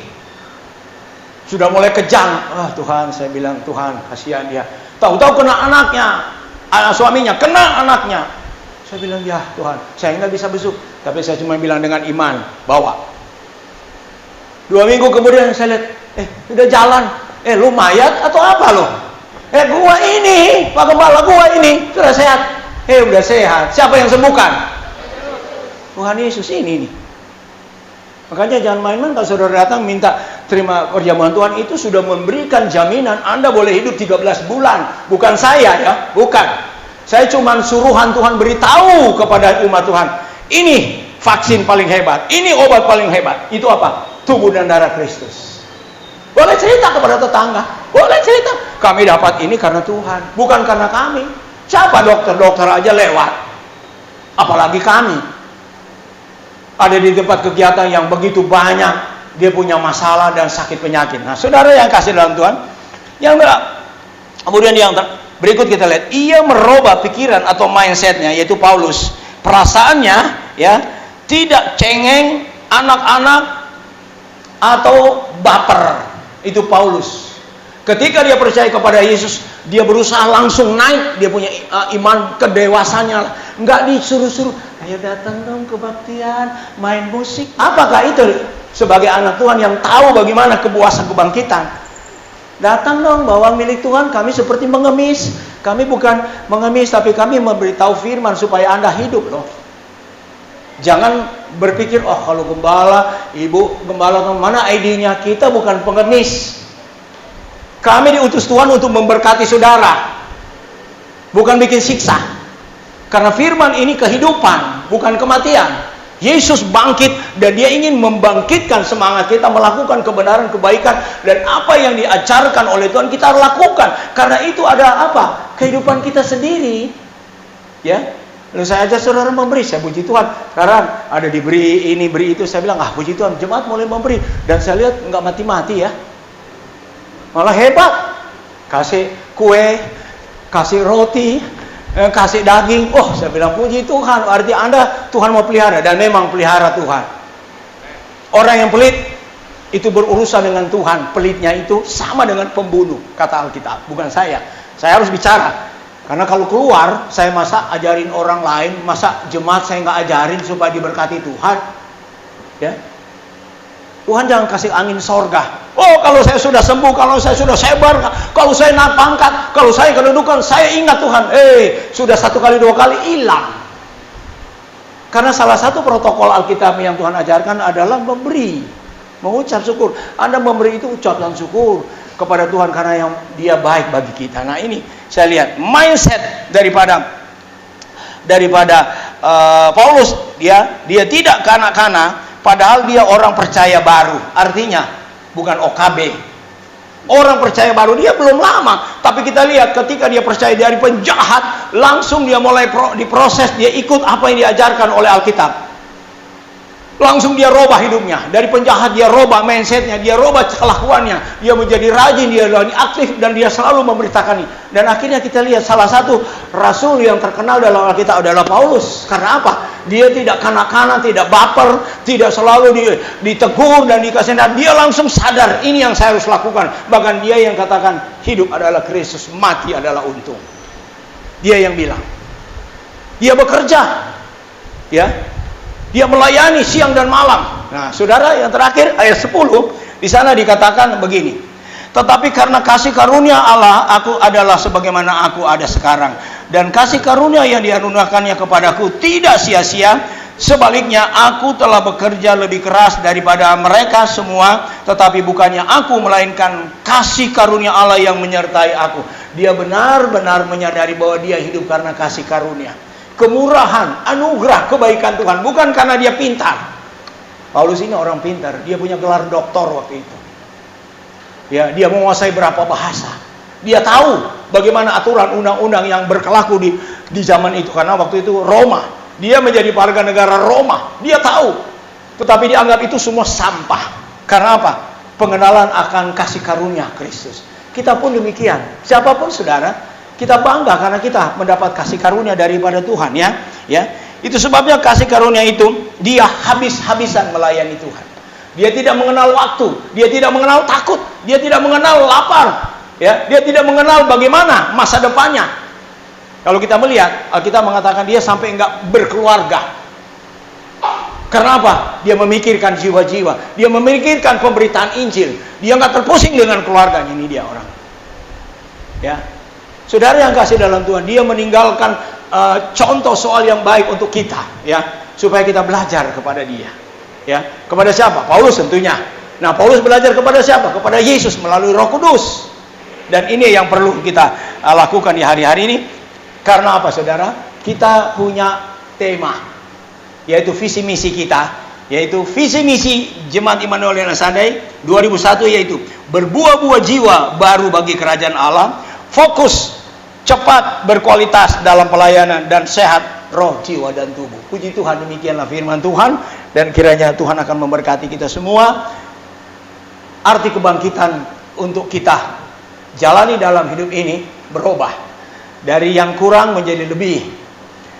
sudah mulai kejang. Tuhan, saya bilang Tuhan, kasihan dia. Tahu-tahu kena anaknya, suaminya kena anaknya. Saya bilang ya Tuhan, saya nggak bisa besuk, tapi saya cuma bilang dengan iman, bawa. 2 minggu kemudian saya lihat, udah jalan. Lu mayat atau apa lo? Gua ini, Pak Gembala, gua ini sudah sehat. Udah sehat. Siapa yang sembuhkan? Tuhan Yesus ini nih. Makanya jangan main-main kalau saudara datang minta terima perjamuan Tuhan, itu sudah memberikan jaminan Anda boleh hidup 13 bulan. Bukan saya ya, bukan. Saya cuma suruhan Tuhan beritahu kepada umat Tuhan. Ini vaksin paling hebat, ini obat paling hebat. Itu apa? Tubuh dan darah Kristus. Boleh cerita kepada tetangga, boleh cerita. Kami dapat ini karena Tuhan, bukan karena kami. Siapa dokter-dokter aja lewat, apalagi kami. Ada di tempat kegiatan yang begitu banyak, dia punya masalah dan sakit penyakit. Nah, saudara yang kasih dalam Tuhan, kemudian yang berikut kita lihat, ia merubah pikiran atau mindsetnya, yaitu Paulus. Perasaannya, ya, tidak cengeng, anak-anak atau baper. Itu Paulus. Ketika dia percaya kepada Yesus, dia berusaha langsung naik. Dia punya iman kedewasanya. Enggak disuruh-suruh, ayo datang dong kebaktian, main musik. Apakah itu sebagai anak Tuhan yang tahu bagaimana kepuasan kebangkitan? Datang dong, bawa milik Tuhan. Kami seperti mengemis. Kami bukan mengemis, tapi kami memberitahu firman supaya Anda hidup loh. Jangan berpikir, kalau gembala, ibu gembala, mana ID-nya? Kita bukan pengemis. Kami diutus Tuhan untuk memberkati saudara, bukan bikin siksa. Karena firman ini kehidupan, bukan kematian. Yesus bangkit dan dia ingin membangkitkan semangat kita melakukan kebenaran, kebaikan, dan apa yang diajarkan oleh Tuhan kita lakukan. Karena itu ada apa? Kehidupan kita sendiri. Ya. Lalu saya ajak saudara memberi, saya puji Tuhan. Sekarang ada diberi ini, beri itu. Saya bilang, puji Tuhan, jemaat mulai memberi. Dan saya lihat nggak mati-mati ya. Malah hebat. Kasih kue, kasih roti, kasih daging. Saya bilang, puji Tuhan. Arti Anda, Tuhan mau pelihara. Dan memang pelihara Tuhan. Orang yang pelit, itu berurusan dengan Tuhan. Pelitnya itu sama dengan pembunuh, kata Alkitab. Bukan saya. Saya harus bicara. Karena kalau keluar, saya masa ajarin orang lain, masa jemaat saya nggak ajarin supaya diberkati Tuhan. Ya, Tuhan jangan kasih angin sorga. Kalau saya sudah sembuh, kalau saya sudah sebar, kalau saya naik pangkat, kalau saya kedudukan, saya ingat Tuhan. Sudah 1 kali 2 kali hilang. Karena salah satu protokol Alkitab yang Tuhan ajarkan adalah memberi, mengucap syukur. Anda memberi itu ucapkan syukur kepada Tuhan karena yang Dia baik bagi kita. Nah, ini saya lihat mindset daripada Paulus, dia tidak kanak-kanak, padahal dia orang percaya baru. Artinya bukan OKB. Orang percaya baru, dia belum lama, tapi kita lihat ketika dia percaya dari penjahat, langsung dia mulai diproses, dia ikut apa yang diajarkan oleh Alkitab. Langsung dia robah hidupnya. Dari penjahat dia robah mindsetnya, dia robah kelakuannya, dia menjadi rajin, dia lebih aktif, dan dia selalu memberitakan ini. Dan akhirnya kita lihat salah satu rasul yang terkenal dalam Alkitab adalah Paulus. Karena apa? Dia tidak kanak-kanak, tidak baper, tidak selalu ditegur dan dikasih. Dia langsung sadar, ini yang saya harus lakukan. Bahkan dia yang katakan, hidup adalah Kristus, mati adalah untung. Dia yang bilang. Dia bekerja. Ya. Dia melayani siang dan malam. Nah, saudara, yang terakhir ayat 10, di sana dikatakan begini. Tetapi karena kasih karunia Allah, aku adalah sebagaimana aku ada sekarang. Dan kasih karunia yang dianugerahkannya kepadaku tidak sia-sia. Sebaliknya, aku telah bekerja lebih keras daripada mereka semua. Tetapi bukannya aku, melainkan kasih karunia Allah yang menyertai aku. Dia benar-benar menyadari bahwa dia hidup karena kasih karunia. kemurahan, anugerah, kebaikan Tuhan. Bukan karena dia pintar. Paulus ini orang pintar, dia punya gelar doktor waktu itu. Ya, dia menguasai berapa bahasa. Dia tahu bagaimana aturan undang-undang yang berlaku di zaman itu, karena waktu itu Roma. Dia menjadi warga negara Roma. Dia tahu. Tetapi dianggap itu semua sampah. Karena apa? Pengenalan akan kasih karunia Kristus. Kita pun demikian. Siapapun saudara, kita bangga karena kita mendapat kasih karunia daripada Tuhan, ya. Ya. Itu sebabnya kasih karunia itu dia habis-habisan melayani Tuhan. Dia tidak mengenal waktu, dia tidak mengenal takut, dia tidak mengenal lapar, ya. Dia tidak mengenal bagaimana masa depannya. Kalau kita melihat, kita mengatakan dia sampai enggak berkeluarga. Karena apa? Dia memikirkan jiwa-jiwa, dia memikirkan pemberitaan Injil, dia enggak terpusing dengan keluarganya. Ini dia orang, ya. Saudara yang kasih dalam Tuhan, dia meninggalkan contoh soal yang baik untuk kita, ya, supaya kita belajar kepada dia, ya. Kepada siapa? Paulus tentunya. Nah, Paulus belajar kepada siapa? Kepada Yesus melalui Roh Kudus. Dan ini yang perlu kita lakukan di hari-hari ini. Karena apa, saudara? Kita punya tema, yaitu visi misi kita, yaitu visi misi Jemaat Immanuel yang Sadai 2001, yaitu berbuah-buah jiwa baru bagi kerajaan Allah, fokus, cepat, berkualitas dalam pelayanan, dan sehat roh, jiwa, dan tubuh. Puji Tuhan, demikianlah firman Tuhan, dan kiranya Tuhan akan memberkati kita semua. Arti kebangkitan untuk kita jalani dalam hidup ini berubah. Dari yang kurang menjadi lebih,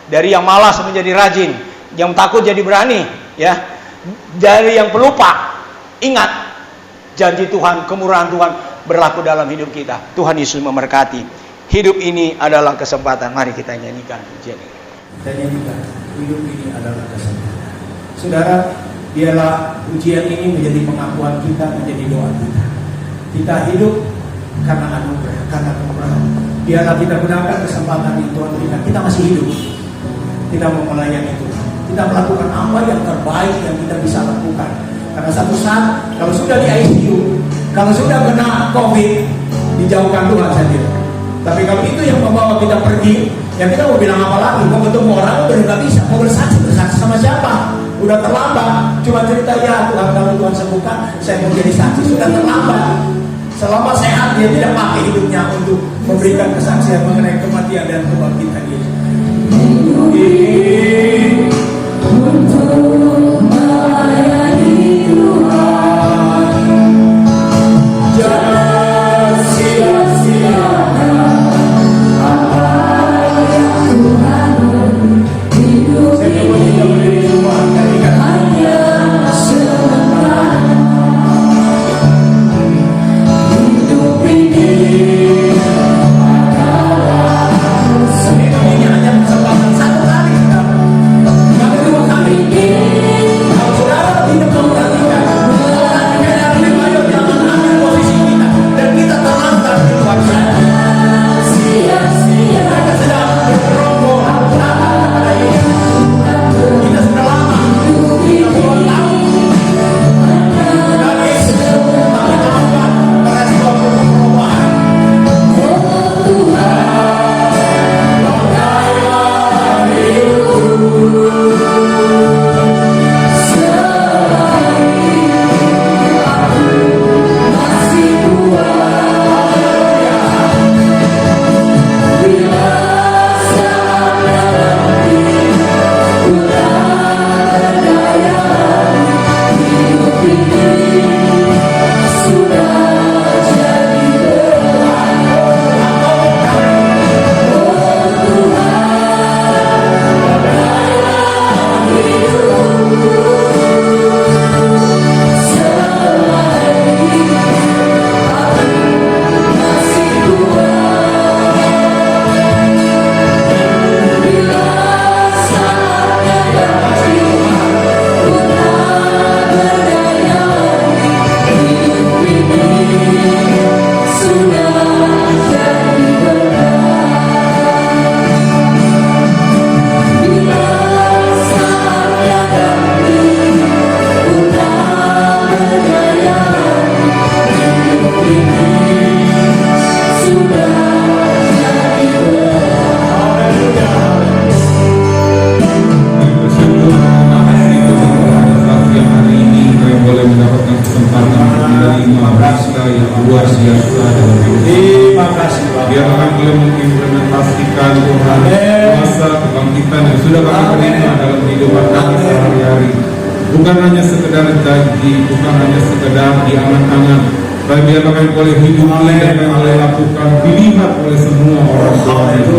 dari yang malas menjadi rajin, yang takut jadi berani, ya. Dari yang pelupa, ingat janji Tuhan, kemurahan Tuhan berlaku dalam hidup kita. Tuhan Yesus memberkati. Hidup ini adalah kesempatan. Mari kita nyanyikan pujian ini. Kita nyanyikan, hidup ini adalah kesempatan. Saudara, biarlah ujian ini menjadi pengakuan kita, menjadi doa kita. Kita hidup karena anugerah, karena kemurahan. Biarlah kita gunakan kesempatan yang Tuhan berikan. Kita masih hidup, kita mau melayani Tuhan, kita melakukan apa yang terbaik yang kita bisa lakukan. Karena satu saat, kalau sudah di ICU, kalau sudah kena COVID, dijauhkan Tuhan saja. Tapi kalau itu yang membawa kita pergi, ya kita mau bilang apa lagi? Mau ketemu orang udah nggak bisa, mau bersaksi sama siapa? Udah terlambat. Cuma cerita, ya Tuhan, kalau Tuhan sembuhkan, saya mau jadi saksi. Sudah terlambat. Selama sehat, dia tidak pakai hidupnya untuk memberikan kesaksian mengenai kematian dan kebangkitan Yesus. Untuk melayani Tuhan, jangan sia-siakan apa yang Tuhan hidup ini hanya sebentar. Hidup ini adalah hanya kesempatan satu kali. kuasa yang luar biasa dalam hidup kami. Terima kasih Bapak. Biar kami boleh mengimplementasikan Tuhan kuasa kebangkitan yang sudah kami terima dalam kehidupan kami sehari-hari. Bukan hanya sekedar janji, bukan hanya sekedar di angan-angan, tapi biar kami boleh hidup dan kami boleh lakukan dilihat oleh semua orang Tuhan itu,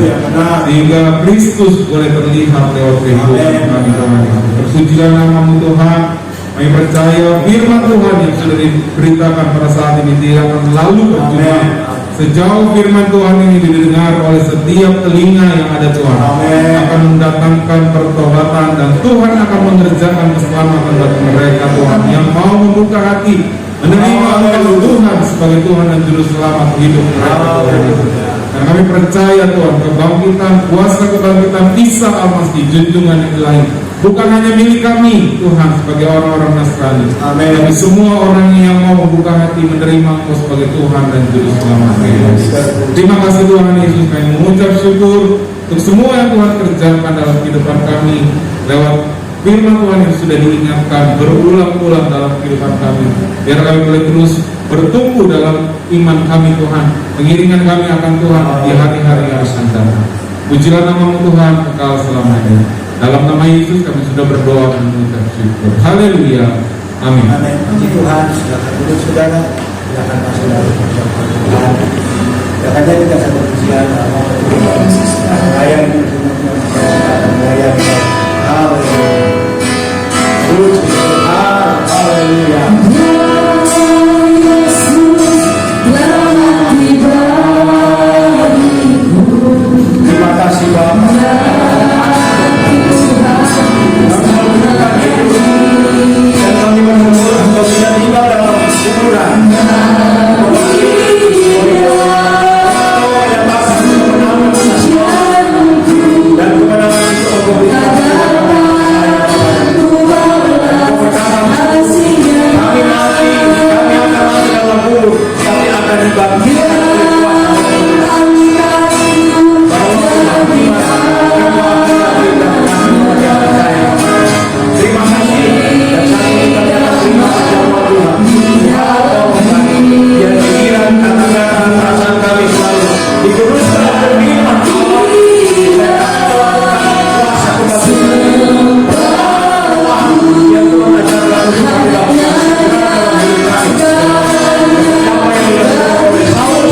sehingga Kristus boleh terlihat lewat kehidupan kami Tuhan. Terpujilah nama-Mu Tuhan. Kami percaya firman Tuhan yang sudah diberitakan pada saat ini tidak akan lalu percuma. Sejauh firman Tuhan ini didengar oleh setiap telinga yang ada Tuhan, akan mendatangkan pertobatan dan Tuhan akan mengerjakan keselamatan bagi mereka Tuhan yang mau membuka hati menerima Engkau Tuhan sebagai Tuhan dan Juru Selamat hidup mereka Tuhan. Dan kami percaya Tuhan kebangkitan, kuasa kebangkitan Isa Al-Masih, junjungan yang ilahi, bukan hanya milik kami Tuhan sebagai orang-orang Nasrani, tapi semua orang yang mau membuka hati menerima Engkau sebagai Tuhan dan Juru Selamat. Terima kasih Tuhan Yesus, kami mengucap syukur untuk semua yang Tuhan kerjakan dalam kehidupan kami lewat firman Tuhan yang sudah diingatkan berulang-ulang dalam kehidupan kami. Biar kami boleh terus bertumbuh dalam iman kami Tuhan, pengiringan kami akan Tuhan di hari-hari yang akan datang. Pujilah nama-Mu Tuhan kekal selamanya. Dalam nama Yesus kami sudah berdoa dan mengucap syukur. Haleluya. Amin. Amin. Puji Tuhan. Silakan duduk saudara. Silakan masuk dalam perjamuan Tuhan. Silakan jadi kita satu pujian. Ayat itu ayat. Haleluya. Puji Tuhan. Haleluya. Terima kasih Bapak. Dan kami bersyukur Engkau sudah tiba dalam hiburan. Dan kemenangan itu Engkau berikan. Kami mati, kami akan mati dalam kubur, tapi akan dibangkitkan oleh terima kasih dan kami ucapkan terima kasih Tuhan. Biar pikiran, kata-kata, perasaan kami selalu dikuduskan demi iman kuasa kebangkitan. Yang Tuhan ajarkan kami dalam hidup kami. Siapa yang dilakukan oleh Saul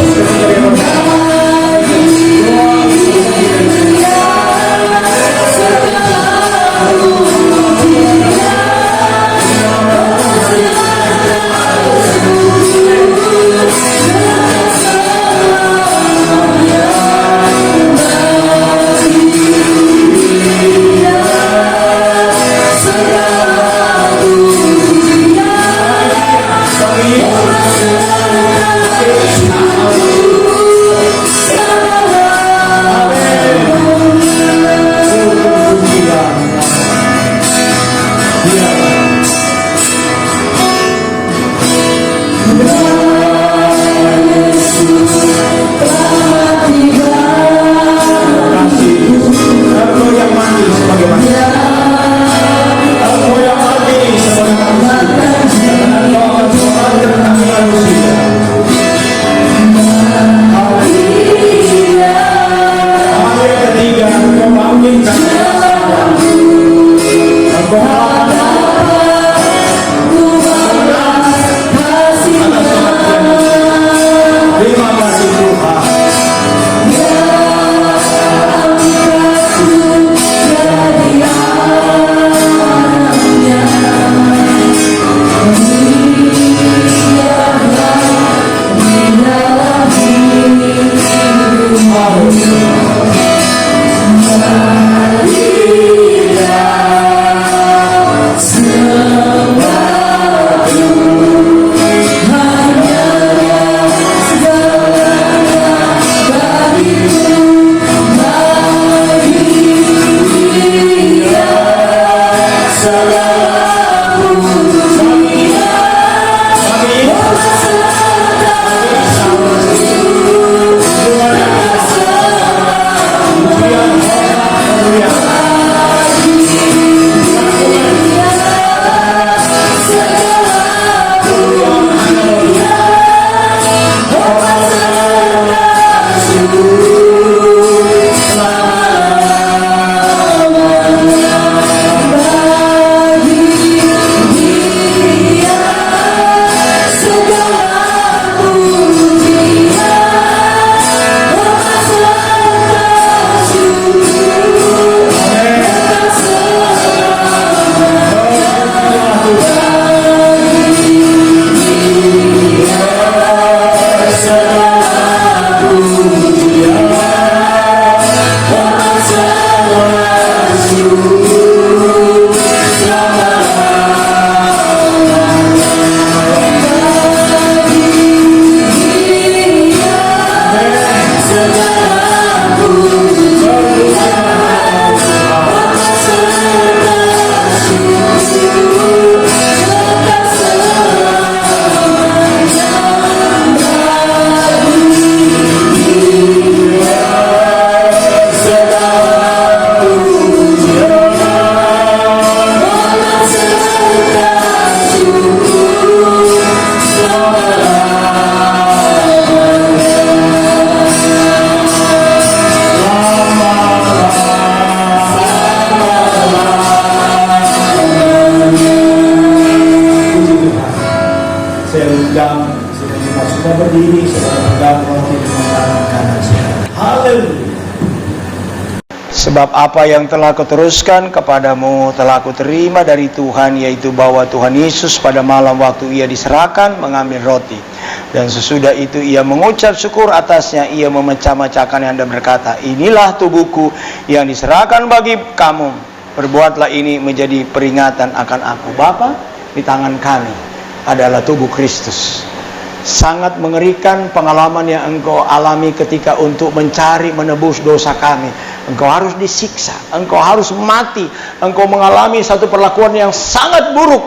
berdiri saudara pegang roti dengan tangan kanan saudara. Haleluya. Sebab apa yang telah kuteruskan kepadamu telah kuterima dari Tuhan, yaitu bahwa Tuhan Yesus pada malam waktu ia diserahkan mengambil roti, dan sesudah itu ia mengucap syukur atasnya, ia memecah-mecahkannya dan berkata, inilah tubuhku yang diserahkan bagi kamu, perbuatlah ini menjadi peringatan akan aku. Bapa, di tangan kami adalah tubuh Kristus. Sangat mengerikan pengalaman yang engkau alami ketika untuk mencari menebus dosa kami. Engkau harus disiksa, engkau harus mati, engkau mengalami satu perlakuan yang sangat buruk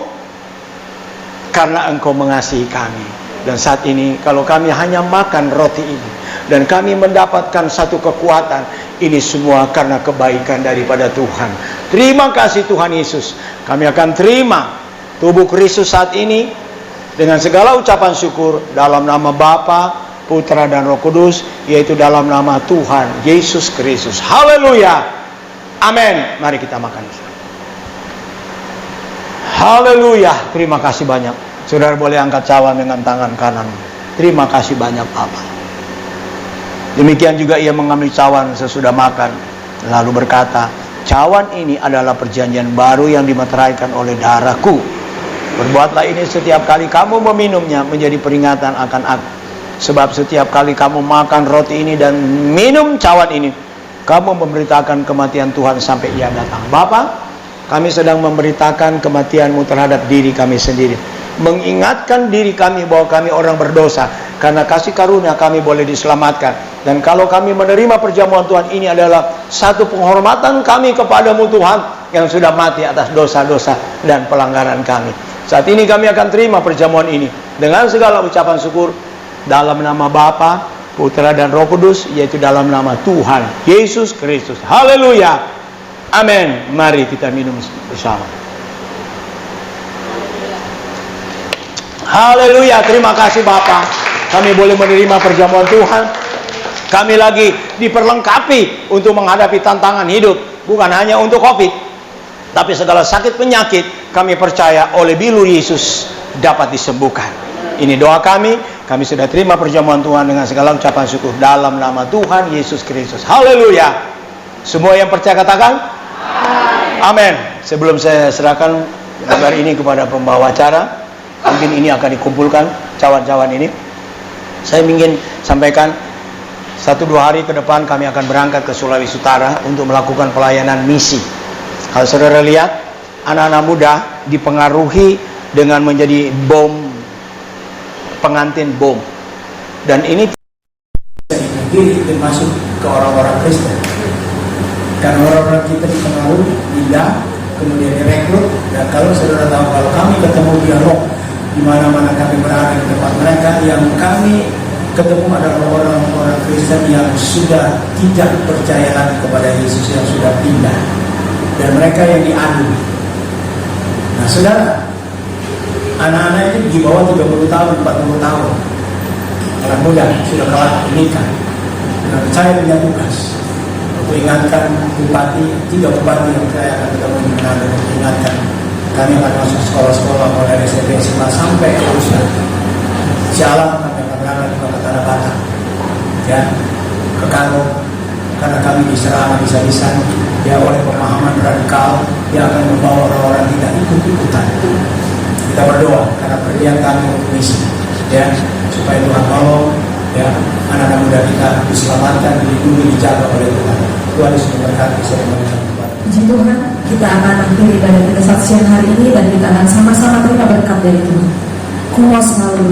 karena engkau mengasihi kami. Dan saat ini kalau kami hanya makan roti ini dan kami mendapatkan satu kekuatan, ini semua karena kebaikan daripada Tuhan. Terima kasih Tuhan Yesus. Kami akan terima tubuh Kristus saat ini dengan segala ucapan syukur dalam nama Bapa, Putra dan Roh Kudus, yaitu dalam nama Tuhan Yesus Kristus. Haleluya. Amin. Mari kita makan. Haleluya. Terima kasih banyak. Saudara boleh angkat cawan dengan tangan kanan. Terima kasih banyak Bapa. Demikian juga ia mengambil cawan sesudah makan, lalu berkata, cawan ini adalah perjanjian baru yang dimeteraikan oleh darahku. Berbuatlah ini setiap kali kamu meminumnya menjadi peringatan akan aku. Sebab setiap kali kamu makan roti ini dan minum cawan ini, kamu memberitakan kematian Tuhan sampai ia datang. Bapa, kami sedang memberitakan kematian-Mu terhadap diri kami sendiri, mengingatkan diri kami bahwa kami orang berdosa. Karena kasih karunia kami boleh diselamatkan. Dan kalau kami menerima perjamuan Tuhan, ini adalah satu penghormatan kami kepadamu Tuhan, yang sudah mati atas dosa-dosa dan pelanggaran kami. Saat ini kami akan terima perjamuan ini dengan segala ucapan syukur dalam nama Bapa, Putra dan Roh Kudus, yaitu dalam nama Tuhan Yesus Kristus. Haleluya. Amin. Mari kita minum bersama. Haleluya. Terima kasih Bapa. Kami boleh menerima perjamuan Tuhan. Kami lagi diperlengkapi untuk menghadapi tantangan hidup. Bukan hanya untuk COVID, tapi segala sakit penyakit kami percaya oleh bilur Yesus dapat disembuhkan. Ini doa kami. Kami sudah terima perjamuan Tuhan dengan segala ucapan syukur dalam nama Tuhan Yesus Kristus. Haleluya. Semua yang percaya katakan amin. Sebelum saya serahkan gambar ini kepada pembawa acara, mungkin ini akan dikumpulkan cawan-cawan ini. Saya ingin sampaikan 1-2 hari ke depan kami akan berangkat ke Sulawesi Utara untuk melakukan pelayanan misi. Kalau saudara lihat, anak-anak muda dipengaruhi dengan menjadi pengantin bom. Dan ini diri termasuk ke orang-orang Kristen. Karena orang-orang kita dipengaruhi, pindah, kemudian direkrut. Dan kalau saudara tahu, kalau kami ketemu dialog di mana-mana kami berada di tempat mereka, yang kami ketemu adalah orang-orang Kristen yang sudah tidak percaya lagi kepada Yesus, yang sudah pindah, dan mereka yang diadu. Nah saudara, anak-anak itu di bawah 30 tahun, 40 tahun, orang muda sudah kelak menikah. Dan saya punya tugas untuk ingatkan bupati, 3 bupati yang saya akan ketemu di Manado, untuk ingatkan kami akan masuk sekolah-sekolah mulai SMP, SMA sampai ke usia. Sialan kami akan berangkat ke Tanah Batak, ya, ke Karo, karena kami diserang bisa-bisa ya oleh pemahaman radikal yang akan membawa orang-orang tidak ikut-ikutan. Kita berdoa karena pergian kami untuk misi, ya, supaya Tuhan tolong, ya, anak-anak muda kita diselamatkan, dilindungi, dijaga oleh Tuhan. Tuhan Yesus memberkati saya memberikan kepada. Puji Tuhan, kita akan akhiri ibadah kita saat siang hari ini dan kita akan sama-sama terima berkat dari Tuhan. Kumos selalu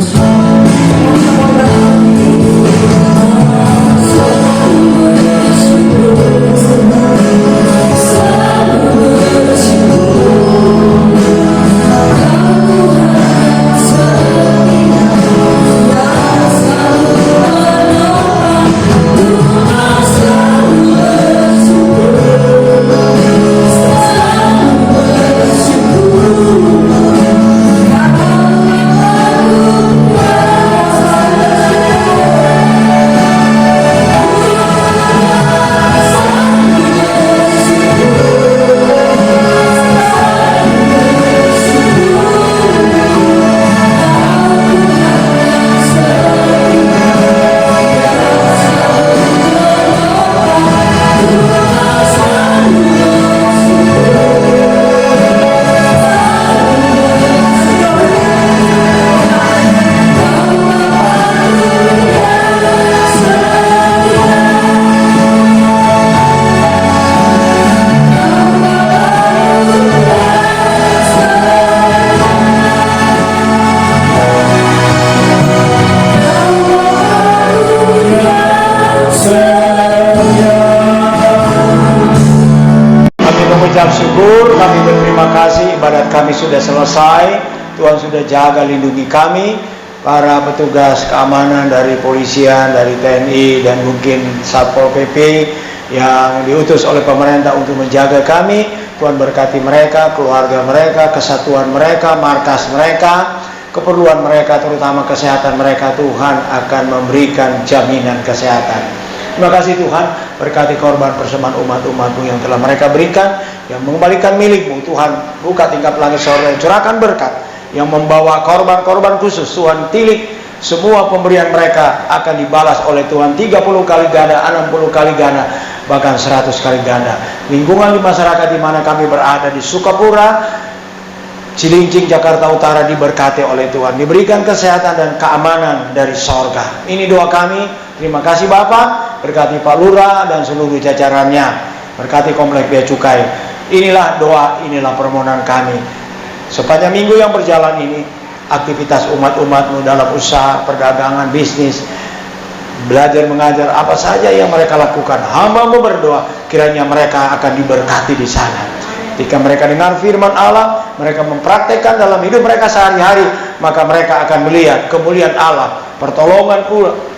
saat kami sudah selesai, Tuhan sudah jaga lindungi kami, para petugas keamanan dari polisian, dari TNI, dan mungkin Satpol PP yang diutus oleh pemerintah untuk menjaga kami. Tuhan berkati mereka, keluarga mereka, kesatuan mereka, markas mereka, keperluan mereka, terutama kesehatan mereka. Tuhan akan memberikan jaminan kesehatan. Terima kasih Tuhan, berkati korban persembahan umat-umat-Mu yang telah mereka berikan, yang mengembalikan milik-Mu. Tuhan, buka tingkap langit sorga, curahkan berkat, yang membawa korban-korban khusus. Tuhan, tilik semua pemberian mereka akan dibalas oleh Tuhan 30 kali ganda, 60 kali ganda, bahkan 100 kali ganda. Lingkungan di masyarakat di mana kami berada di Sukapura, Cilincing, Jakarta Utara diberkati oleh Tuhan, diberikan kesehatan dan keamanan dari sorga. Ini doa kami. Terima kasih Bapak, berkati Pak Lurah dan seluruh jajarannya, berkati Komplek Bea Cukai. Inilah doa, inilah permohonan kami. Sepanjang minggu yang berjalan ini, aktivitas umat-umat-Mu dalam usaha, perdagangan, bisnis, belajar mengajar, apa saja yang mereka lakukan, hamba-Mu berdoa kiranya mereka akan diberkati di sana. Ketika mereka dengar firman Allah, mereka mempraktekkan dalam hidup mereka sehari-hari, maka mereka akan melihat kemuliaan Allah, pertolongan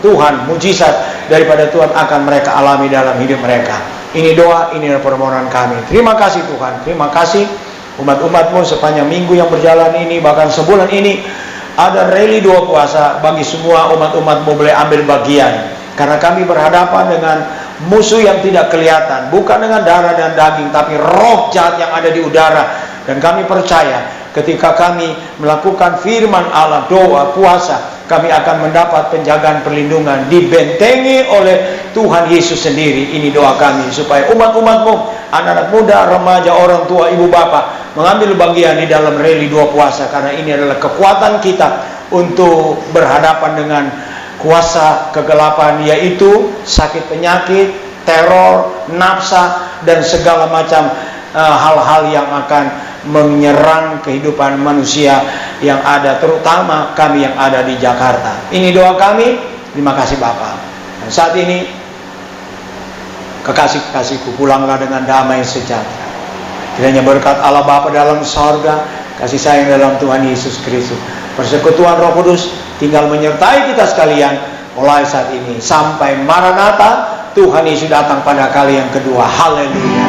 Tuhan, mujizat daripada Tuhan akan mereka alami dalam hidup mereka. Ini doa, ini permohonan kami. Terima kasih Tuhan, terima kasih umat-umat-Mu sepanjang minggu yang berjalan ini, bahkan sebulan ini ada rally 2 puasa bagi semua umat-umat-Mu boleh ambil bagian. Karena kami berhadapan dengan musuh yang tidak kelihatan, bukan dengan darah dan daging, tapi roh jahat yang ada di udara. Dan kami percaya ketika kami melakukan firman Allah, doa, puasa, kami akan mendapat penjagaan, perlindungan, dibentengi oleh Tuhan Yesus sendiri. Ini doa kami supaya umat-umat-Mu, anak-anak muda, remaja, orang tua, ibu bapak mengambil bagian di dalam rally 2 puasa, karena ini adalah kekuatan kita untuk berhadapan dengan kuasa kegelapan, yaitu sakit penyakit, teror, nafsa, dan segala macam hal-hal yang akan menyerang kehidupan manusia yang ada, terutama kami yang ada di Jakarta. Ini doa kami. Terima kasih Bapak. Dan saat ini kekasih-kekasihku, pulanglah dengan damai sejahtera. Kiranya berkat Allah Bapa dalam sorga, kasih sayang dalam Tuhan Yesus Kristus, persekutuan Roh Kudus tinggal menyertai kita sekalian mulai saat ini sampai Maranatha, Tuhan Yesus datang pada kali yang kedua. Haleluya.